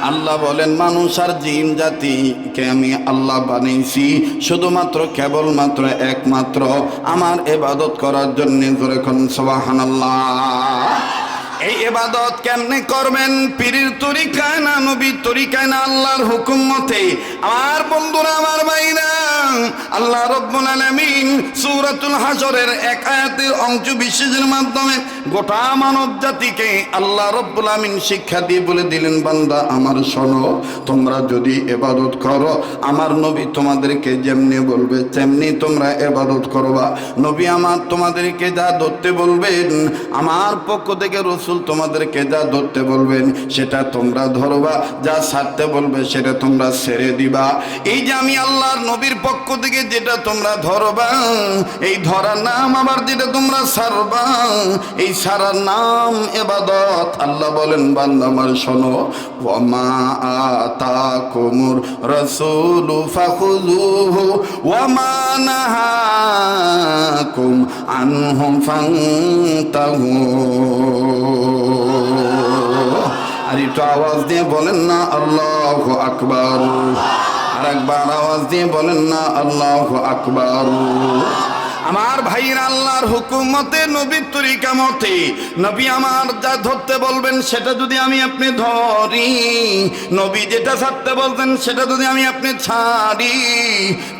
আল্লাহ বলেন, মানুষ আর জিন জাতিকে আমি আল্লাহ বানিয়েছি শুধুমাত্র কেবলমাত্র একমাত্র আমার ইবাদত করার জন্য। জোরে কোন সুবহানাল্লাহ। এই ইবাদত কেমনে করবেন? পীরের তরিকায় না, নবীর তরিকায় না, আল্লাহর হুকুম মতে। আমার বন্ধুরা, আমার ভাইরা, আল্লাহ রাব্বুল আলামিন সূরাতুল হাশরের এক আয়াতের অংশ বিশেষের মাধ্যমে গোটা মানব জাতিকে আল্লাহ রাব্বুল আলামিন শিক্ষা দিয়ে বলে দিলেন, বান্দা আমার শোনো, তোমরা যদি ইবাদত করো আমার নবী তোমাদেরকে যেমনি বলবে তেমনি তোমরা ইবাদত করবা। নবী আমার তোমাদেরকে যা ধরতে বলবেন, আমার পক্ষ থেকে রাসূল তোমাদেরকে যা ধরতে বলবেন সেটা তোমরা ধরবা, যা ছাড়তে বলবে সেটা তোমরা ছেড়ে দিবা। এই যে আমি আল্লাহর নবীর পক্ষ থেকে যেটা তোমরা ধরবা, এই ধরার নাম, আবার যেটা তোমরা ছাড়বা এই ছাড়ার নাম ইবাদত। আল্লাহ বলেন, বান্দা আমার শোনো, ওয়ামা আতাকুমুর রাসূলু ফাখুযুহু ওয়ামা নাহাকুম আনহু ফান্তাহু। আর একটু আওয়াজ দিয়ে বলেন না আল্লাহু আকবার। আর একবার আওয়াজ দিয়ে বলেন না আল্লাহু আকবার। আমার ভাইরা, আল্লাহর হুকুম মতে, নবীর তরিকা মতে নবী আমার যা ধরতে বলবেন সেটা যদি আমি আপনি ধরি, নবী যেটা ছাড়তে বলতেন সেটা যদি আমি আপনি ছাড়ি,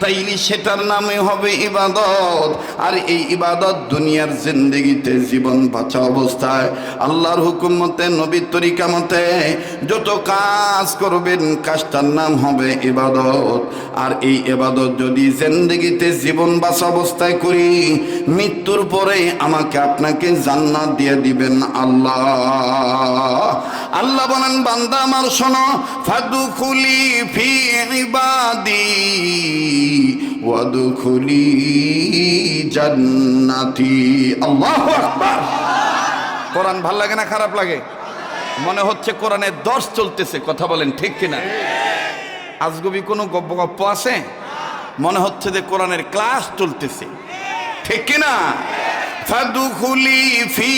তাইলে সেটার নামে হবে ইবাদত। আর এই ইবাদত দুনিয়ার জিন্দেগিতে, জীবন বাঁচা অবস্থায় আল্লাহর হুকুম মতে, নবীর তরিকা মতে যত কাজ করবেন কাজটার নাম হবে ইবাদত। আর এই ইবাদত যদি জিন্দেগিতে, জীবন বাঁচা অবস্থায় করি, মৃত্যুর পরে আমাকে আপনাকে জান্নাত দিয়ে দিবেন আল্লাহ। আল্লাহ বলেন, বান্দা আমার শোনো, ফাদখুলি ফি ইবাদি ওয়াদখুলি জান্নাতি। আল্লাহু আকবার। কোরআন ভাল লাগে না খারাপ লাগে? মনে হচ্ছে কোরআনের দর্শ চলতেছে, কথা বলেন ঠিক কিনা? আজগবি কোনো গপ্প আছে? মনে হচ্ছে যে কোরআনের ক্লাস চলতেছে, ঠিক কিনা? ফাদখুলি ফি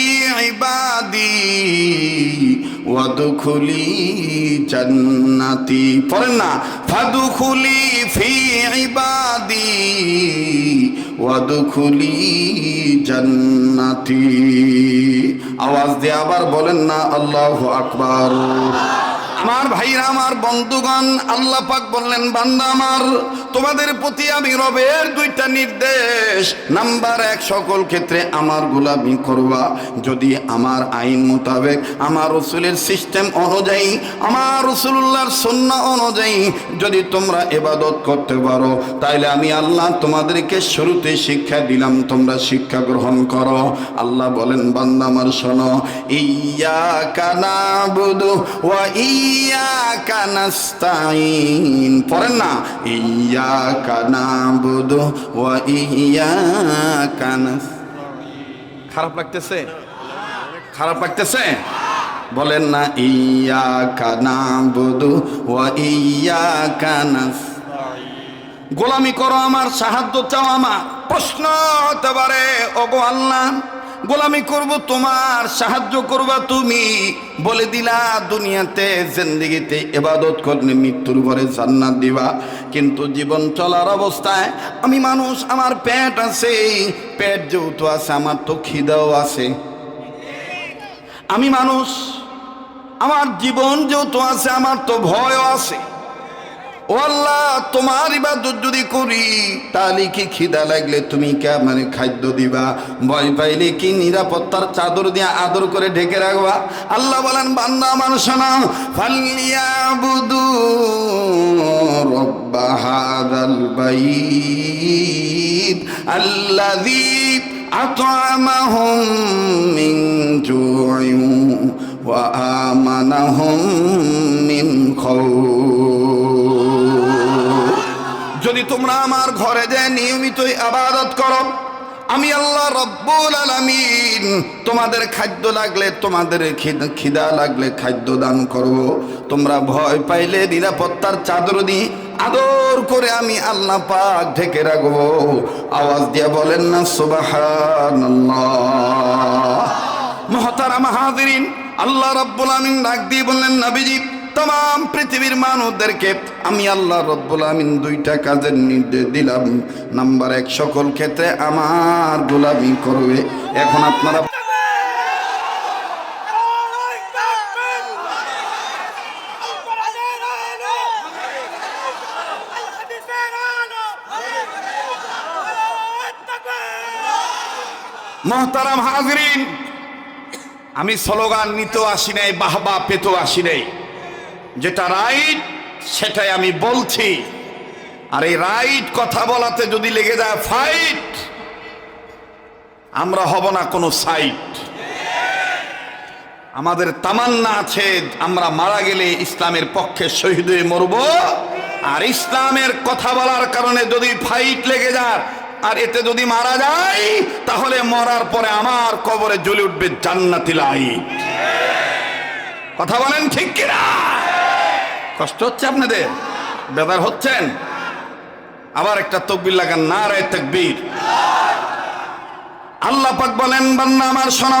ইবাদি ওয়াদখুলি জান্নাতি। পড়েন না, ফাদখুলি ফি ইবাদি ওয়াদখুলি জান্নাতি। আওয়াজ দিয়ে আবার বলেন না আল্লাহু আকবার। আমার ভাইরা, আমার বন্ধুগণ, আল্লাহ পাক বললেন, বান্দা আমার, তোমাদের প্রতি আমি রবের দুইটা নির্দেশ। নাম্বার 1, সকল ক্ষেত্রে আমার গোলামি করবা। যদি আমার আইন মোতাবেক, আমার রাসূলের সিস্টেম অনুযায়ী, আমার রাসূলুল্লাহর সুন্নাহ অনুযায়ী যদি তোমরা ইবাদত করতে পারো, তাইলে আমি আল্লাহ তোমাদেরকে শুরুতে শিক্ষা দিলাম, তোমরা শিক্ষা গ্রহণ করো। আল্লাহ বলেন, বান্দা আমার শোনো, ইয়্যাকা না'বুদু ওয়া ইয়্যাকা নাস্তাঈন। পড়েন না, ইয়্যাকা না'বুদু ওয়া ইয়্যাকা নাস্তাঈন। খারাপ লাগতেছে? খারাপ লাগতেছে? বলেন না, ইয়্যাকা না'বুদু ওয়া ইয়্যাকা নাস্তাঈন। গোলামি করো আমার, সাহায্য চাও আমার। প্রশ্ন হতে পারে, ওগো আল্লাহ, গোলামি করব তোমার, সাহায্য করবা তুমি, বলে দিলা দুনিয়াতে জিন্দেগিতে ইবাদত করলে মৃত্যুর পরে জান্নাত দিবা, কিন্তু জীবন চলার অবস্থায় আমি মানুষ, আমার পেট আছে, পেট যেহেতু আছে আমার তো খিদাও আছে। আমি মানুষ, আমার জীবন যেহেতু আছে আমার তো ভয়ও আছে। ও আল্লাহ, তোমার ইবাদত যদি করি তাহলে কি খিদা লাগলে তুমি কে মানে খাদ্য দিবা, ভয় পাইলে কি নিরাপত্তার চাদর দিয়ে আদর করে ঢেকে রাখবা? আল্লাহ বলেন, বান্দা আমার শোনো, ফালইয়াবুদু রাব্বা হাযাল বাইত আল্লাযী আত'আমাহুম মিন জু'ইন ওয়া আমানাহুম মিন খাউফ। যদি তোমরা আমার ঘরে যে নিয়মিত ইবাদত করো, আমি আল্লাহ রব্বুল আলামিন তোমাদের খাদ্য লাগলে, তোমাদের খিদা লাগলে খাদ্য দান করব। তোমরা ভয় পাইলে নিরাপত্তার চাদর দিয়ে আদর করে আমি আল্লাহ পাক ঢেকে রাখবো। আওয়াজ দিয়ে বলেন না সুবহানাল্লাহ। মুহতারাম হাজিরিন, আল্লাহ রব্বুল আমিন ডাক দিয়ে বললেন, নবীজি तमाम পৃথিবীর মানুষদেরকে আমি আল্লাহ রব্বুল আমিন দুইটা কাজের নির্দেশ দিলাম। নাম্বার 1, সকল ক্ষেত্রে আমার গোলামি করবে। এখন আপনারা মুহতারাম হাজিরিন, আমি স্লোগান নিতেও আসি নাই, বাহবা পেতেও আসি নাই। যেটা রাইট সেটাই আমি বলছি। আর এই রাইট কথা বলাতে যদি লেগে যায় ফাইট, আমরা হব না কোনো সাইট। আমাদের তামান্না আছে আমরা মারা গেলে ইসলামের পক্ষে শহীদ হয়ে মরব। আর ইসলামের কথা বলার কারণে যদি ফাইট লেগে যায় আর এতে যদি মারা যায়, তাহলে মরার পরে আমার কবরে জ্বলে উঠবে জান্নাতি লাইট। কথা বলেন ঠিক কিনা? কষ্ট হচ্ছে আপনাদের? বেদার হচ্ছেন? আবার একটা তাকবীর লাগান, নারায়ে তাকবীর। আল্লাহ পাক বলেন, বান্দা আমার শোনো,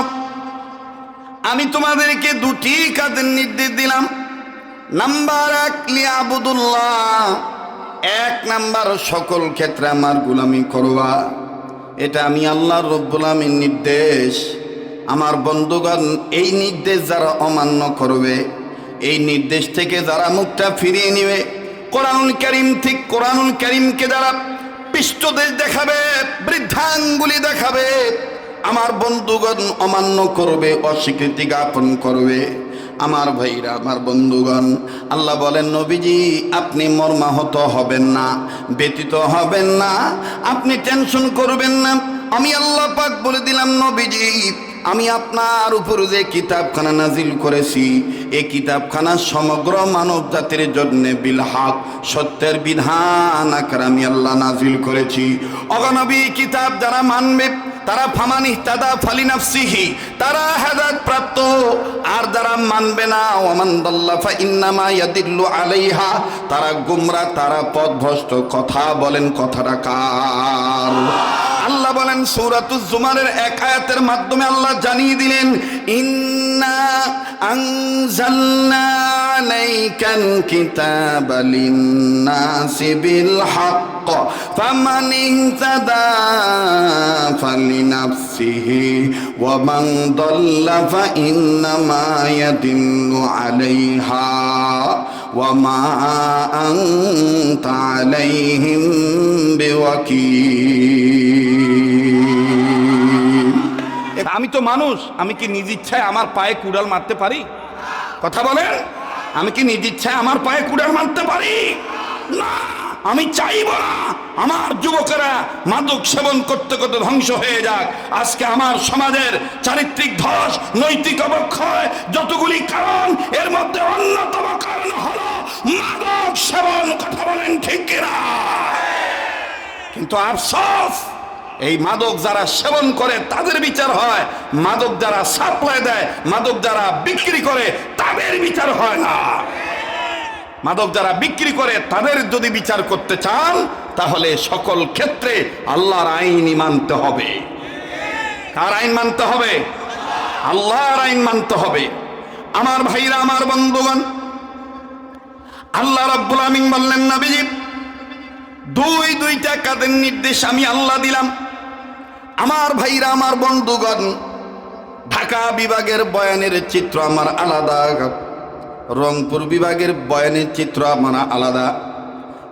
আমি তোমাদেরকে দুটি কাজের নির্দেশ দিলাম। নাম্বার 1, লিয়াবুদুল্লাহ। 1 নাম্বার, সকল ক্ষেত্রে আমার গোলামি করবা। এটা আমি আল্লাহ রব্বুল আমিন নির্দেশ। আমার বন্ধুগণ, এই নির্দেশ যারা অমান্য করবে, এই নির্দেশ থেকে যারা মুখটা ফিরিয়ে নেবে, কোরআনুল কারীম ঠিক কোরআনুল কারীমকে যারা পৃষ্ঠদেশ দেখাবে, বৃদ্ধাঙ্গুলি দেখাবে, আমার বন্ধুগণ অমান্য করবে, অস্বীকৃতি জ্ঞাপন করবে, আমার ভাইরা, আমার বন্ধুগণ, আল্লাহ বলেন, নবীজি আপনি মর্মাহত হবেন না, ব্যতীত হবেন না, আপনি টেনশন করবেন না। আমি আল্লাহ পাক বলে দিলাম, নবীজি আমি আপনার উপর যে কিতাবখানা নাজিল করেছি, এই কিতাবখানা সমগ্র মানব জাতির জন্য বিল হক, সত্যের বিধান আকারে আমি আল্লাহ নাজিল করেছি। অগনবী কিতাব যারা মানবে তারা ফামান ইহতাদা ফালিনাফসিহি, তারা হেদায়েত প্রাপ্ত। আর যারা মানবে না, ওমান দাল্লা ফা ইন্নামা ইয়াদিল্লু আলাইহা, তারা গুমরা, তারা পথভ্রষ্ট। কথা বলেন, কথাটা কার? আল্লাহ বলেন সূরাতুজ জুমারের 1 আয়াতের মাধ্যমে আল্লাহ জানিয়ে দিলেন, ইন্না আনজালনা আলাইকাল কিতাবা লিন্নাসি বিল হক ফামান ইহতাদা ফালিনাফসিহি ওয়া মান দাল্লা ফা ইন্নামা ইয়াদিল্লু আলাইহা ওয়া মা আনতা আলাইহিম বিওয়াকিল। আমি তো মানুষ, আমি কি নিজ ইচ্ছায় আমার পায়ে কুড়াল মারতে পারি? কথা বলেন, আমি কি নিজ ইচ্ছায় আমার পায়ে কুড়াল মারতে পারি? না, আমি চাইব না আমার যুবকেরা মাদক সেবন করতে করতে ধ্বংস হয়ে যাক। আজকে আমার সমাজের চারিত্রিক ধস, নৈতিক অবক্ষয়, যতগুলি কারণ, এর মধ্যে অন্যতম কারণ হলো মাদক সেবন। কথা বলেন ঠিক কিনা? কিন্তু আফসোস, এই মাদক যারা সেবন করে তাদের বিচার হয়, মাদক যারা সাপ্লাই দেয়, মাদক যারা বিক্রি করে তাদের বিচার হয় না। মাদক যারা বিক্রি করে তাদের যদি বিচার করতে চান, তাহলে সকল ক্ষেত্রে আল্লাহর আইনই মানতে হবে। কার আইন মানতে হবে? আল্লাহর আইন মানতে হবে। আমার ভাইরা, আমার বন্ধুগণ, আল্লাহ রাব্বুল আমিন বললেন, নবীজি দুইটা কাজের নির্দেশ আমি আল্লাহ দিলাম। আমার ভাইরা, আমার বন্ধুগণ, ঢাকা বিভাগের বয়ানের চিত্র আমার আলাদা, রংপুর বিভাগের বয়ানের চিত্র আমার আলাদা,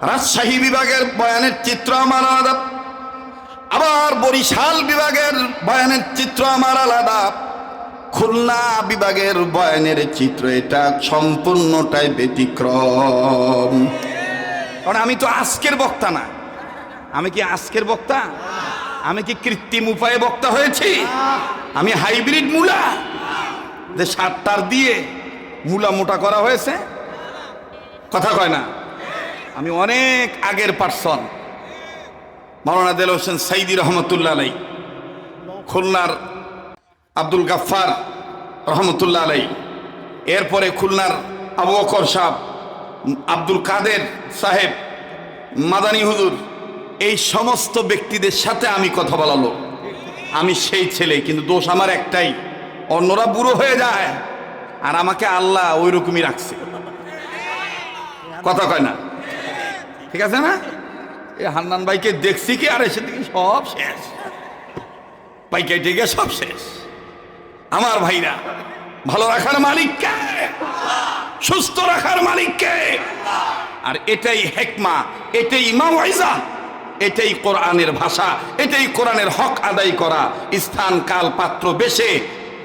রাজশাহী বিভাগের বয়ানের চিত্র আমার আলাদা, আবার বরিশাল বিভাগের বয়ানের চিত্র আমার আলাদা, খুলনা বিভাগের বয়ানের চিত্র এটা সম্পূর্ণটাই ব্যতিক্রম। কারণ আমি তো আজকের বক্তা না। আমি কি আজকের বক্তা? আমি কি কৃত্রিম উপায়ে বক্তা হয়েছি? আমি হাইব্রিড মূলা যে সারটার দিয়ে মূলা মোটা করা হয়েছে? কথা কয় না। আমি অনেক আগের পার্সন। মাওলানা দেলোয়ার হোসেন সাইদি রহমতুল্লাহ আলাই, খুলনার আব্দুল গাফফার রহমতুল্লাহ আলাই, এরপরে খুলনার আবু বকর সাহেব, আব্দুল কাদের সাহেব, মাদানী হুজুর, এই সমস্ত ব্যক্তিদের সাথে আমি কথা বলালো। আমি সেই ছেলে, কিন্তু দোষ আমার একটাই, অন্যরা বুড়ো হয়ে যায় আর আমাকে আল্লাহ ওই রকমই রাখছে। কথা কয় না, ঠিক আছে না? এই হান্নান ভাইকে দেখছি কি, আর এসে দেখি সব শেষ, পাইকাইটে গিয়ে সব শেষ। আমার ভাইরা, ভালো রাখার মালিক কে? সুস্থ রাখার মালিক কে? আর এটাই হেকমা, এটাই মাওয়াইজা, এটাই কোরআনের ভাষা, এটাই কোরআনের হক আদায় করা, স্থান কাল পাত্র বেশে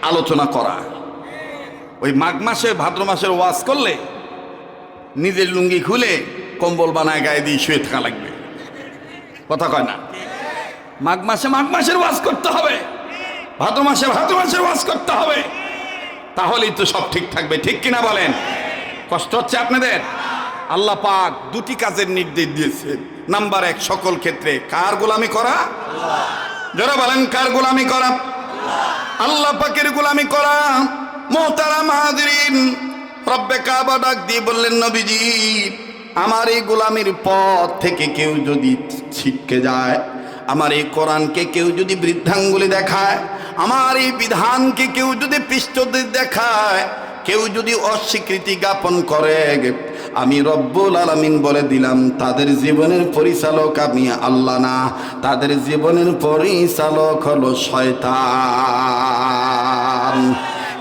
আলোচনা করা। ওই মাঘ মাসে ভাদ্র মাসের ওয়াজ করলে নিজের লুঙ্গি খুলে কম্বল বানায় গায়ে দিয়ে শুয়ে থাকা লাগবে। কথা কয় না? মাঘ মাসের ওয়াজ করতে হবে, ভাদ্র মাসের ওয়াজ করতে হবে, তাহলেই তো সব ঠিক থাকবে। ঠিক কিনা বলেন? কষ্ট হচ্ছে আপনাদের? আল্লাহ পাক দুটি কাজের নির্দেশ দিয়েছেন। নাম্বার 1, সকল ক্ষেত্রে কার গোলামি করা? যারা বলেন কার গোলামি করা? আল্লাহ পাকের গোলামি করা। মুহতারাম হাজিরিন, রব্বে কাবা ডাক দিয়ে বললেন, নবীজি আমার এই গোলামির পথ থেকে কেউ যদি ছিটকে যায়, আমার এই কোরআনকে কেউ যদি বৃদ্ধাঙ্গুলি দেখায়, আমার এই বিধানকে কেউ যদি পৃষ্ঠদেশ দেখায়, কেউ যদি অস্বীকৃতি জ্ঞাপন করে, আমি রব্বুল আলামিন বলে দিলাম তাদের জীবনের পরিচালক আমি আল্লাহ না, তাদের জীবনের পরিচালক হলো শয়তান।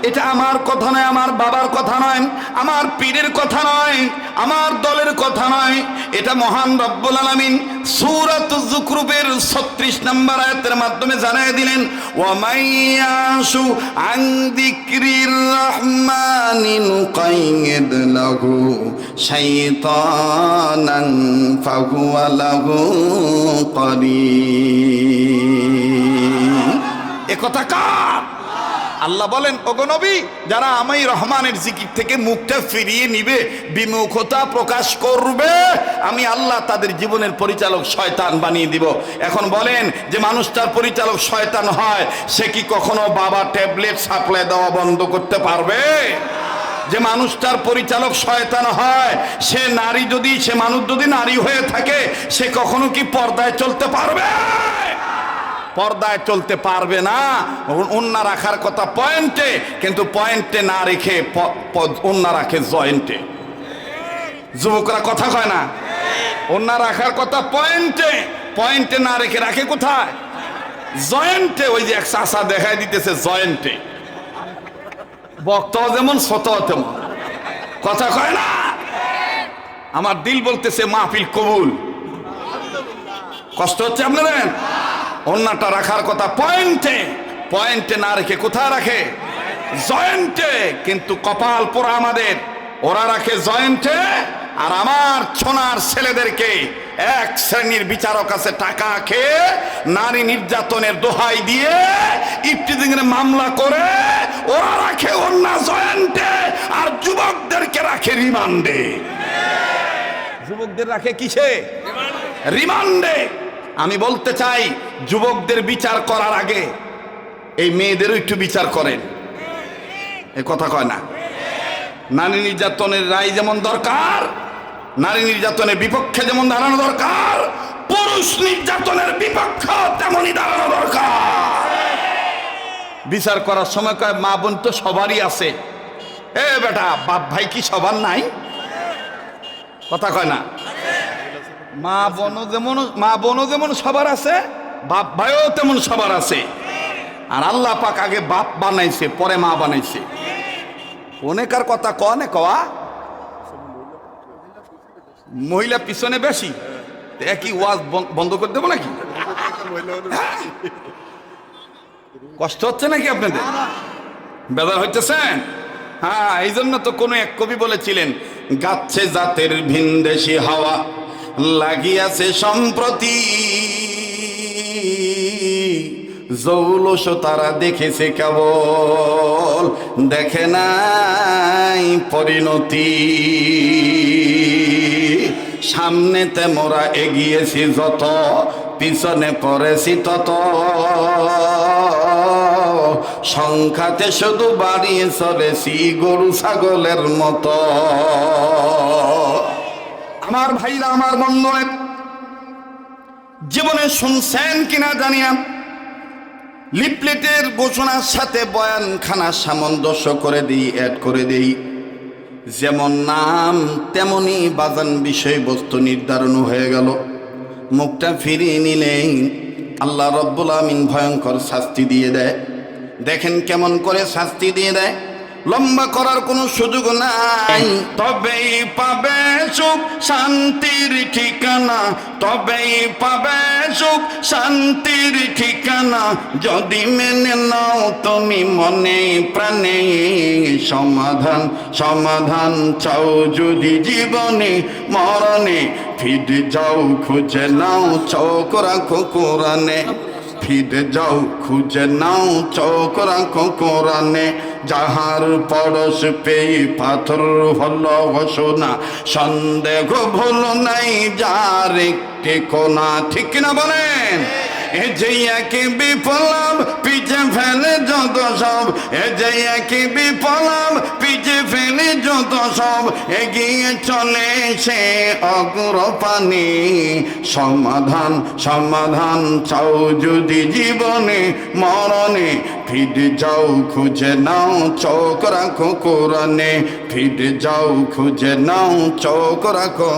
এটা আমার কথা নয়, আমার বাবার কথা নয়, আমার পীরের কথা নয়, আমার দলের কথা নয়। এটা মহান রব্বুল আলামিন সূরাত যুখরুফের 36 নম্বর আয়াতের মাধ্যমে জানিয়ে দিলেন, ওয়া মাইয়াশু আন যিকরির রাহমানি নুকাইয়িদ লাহু শাইতানান ফাহুয়া লাহু কারীন। এ কথা কার? আল্লাহ বলেন, ওগো নবী, যারা আমি রহমানের জিকির থেকে মুখটা ফিরিয়ে নিবে, বিমুখতা প্রকাশ করবে, আমি আল্লাহ তাদের জীবনের পরিচালক শয়তান বানিয়ে দিব। এখন বলেন, যে মানুষটার পরিচালক শয়তান হয়, সে কি কখনো বাবা ট্যাবলেট সাপ্লাই দেওয়া বন্ধ করতে পারবে? যে মানুষটার পরিচালক শয়তান হয়, সে মানুষ যদি নারী হয়ে থাকে, সে কখনো কি পর্দায় চলতে পারবে? পর্দায় চলতে পারবে না। ওন্না রাখার কথা পয়েন্টে, কিন্তু পয়েন্টে না রেখে ওন্না রাখে জয়েন্টে। যুবকরা কথা কয় না? ওন্না রাখার কথা পয়েন্টে না রেখে রাখে কোথায়? জয়েন্টে। ওই যে এক চাষা দেখাই দিতেছে জয়েন্টে। বক্তাও যেমন শ্রোতাও তেমন। কথা কয় না? আমার দিল বলতেছে মাহফিল কবুল। কষ্ট হচ্ছে আপনাদের? ওন্নাটা রাখার কথা পয়েন্টে না রেখে কোথায় রাখে? জয়েন্টে। কিন্তু কপাল পোড়া আমাদের, ওরা রাখে জয়েন্টে, আর আমার ছোনার ছেলেদেরকে এক শ্রেণীর বিচারক আছে টাকা খেয়ে নারী নির্যাতনের দোহাই দিয়ে ইফতিজিংয়ের মামলা করে ওরা রাখে ওন্না জয়েন্টে, আর যুবকদেরকে রাখে রিমান্ডে। যুবকদের রাখে কিসে? রিমান্ডে। আমি বলতে চাই, যুবকদের বিচার করার আগে এই মেয়েদেরও একটু বিচার করেন। এ কথা কয় না? নারী নির্যাতনের রায় যেমন দরকার, নারী নির্যাতনের বিপক্ষে যেমন দাঁড়ানো দরকার, পুরুষ নির্যাতনের বিপক্ষে তেমনই দাঁড়ানো দরকার। বিচার করার সময় কয়, মা বোন তো সবারই আছে। এ বেটা, বাপ ভাই কি সবার নাই? কথা কয় না? মা বোনও যেমন সবার আছে, বাপ ভাইও তেমন সবার আছে। আর আল্লাহ পাক আগে বাপ বানাইছে, পরে মা বানাইছে। অনেকার কথা কনে কওয়া মহিলা পিছনে বেশি, একই ওয়াজ বন্ধ করে দেবো নাকি? কষ্ট হচ্ছে নাকি আপনাদের? বেজার হইতেছেন? হ্যাঁ, এই জন্য তো কোনো এক কবি বলেছিলেন, গাচ্ছে জাতের ভিনদেশি হাওয়া লাগিয়াছে সম্প্রতি, জৌলস তারা দেখেছে কেবল, দেখে নাই পরিণতি। সামনেতে মোরা এগিয়েছি যত, পিছনে পড়েছি তত, সংখ্যাতে শুধু বাড়িয়ে চলেছি গরু ছাগলের মতো। আমার ভাইরা, আমার বন্ধুরা, জীবনে শুনছেন কিনা জানিয়া লিফলেটের ঘোষণার সাথে বয়ানখানা সামঞ্জস্য করে দিই, অ্যাড করে দিই। যেমন নাম তেমনি বাজান বিষয়বস্তু নির্ধারণ হয়ে গেল। মুখটা ফিরিয়ে নিলেই আল্লাহ রব্বুল আমিন ভয়ঙ্কর শাস্তি দিয়ে দেয়। দেখেন কেমন করে শাস্তি দিয়ে দেয়, লম্বা করার কোনো সুযোগ নাই। তবেই পাবে সুখ শান্তির ঠিকানা, তবেই পাবে সুখ শান্তির ঠিকানা, যদি মেনে নাও তুমি মনে প্রাণে। সমাধান সমাধান চাও যদি জীবনে মরণে, ফিরে যাও খুঁজে নাও চোখ রাখো কোরআনে, ফিরে যাও খুঁজে নাও চোখ রাখো কোরআনে। যাহার পরশ পেয়ে পাথর হলো ঘোষণা, সন্দেহ ভুল নাই যার একটি কোনা। ঠিক কিনা বলেন? এ যে একই বিপ্লব পিছে ফেলে যত সব, এ যে একই বিপ্লব পিছে ফেলে যত সব, এগিয়ে চলে সে অগ্রপানে। সমাধান সমাধান চাও যদি জীবনে মরণে, ফিরে যাও খুঁজে নাও চোখ রাখো কোরআনে, ফিরে যাও খুঁজে নাও চোখ রাখো।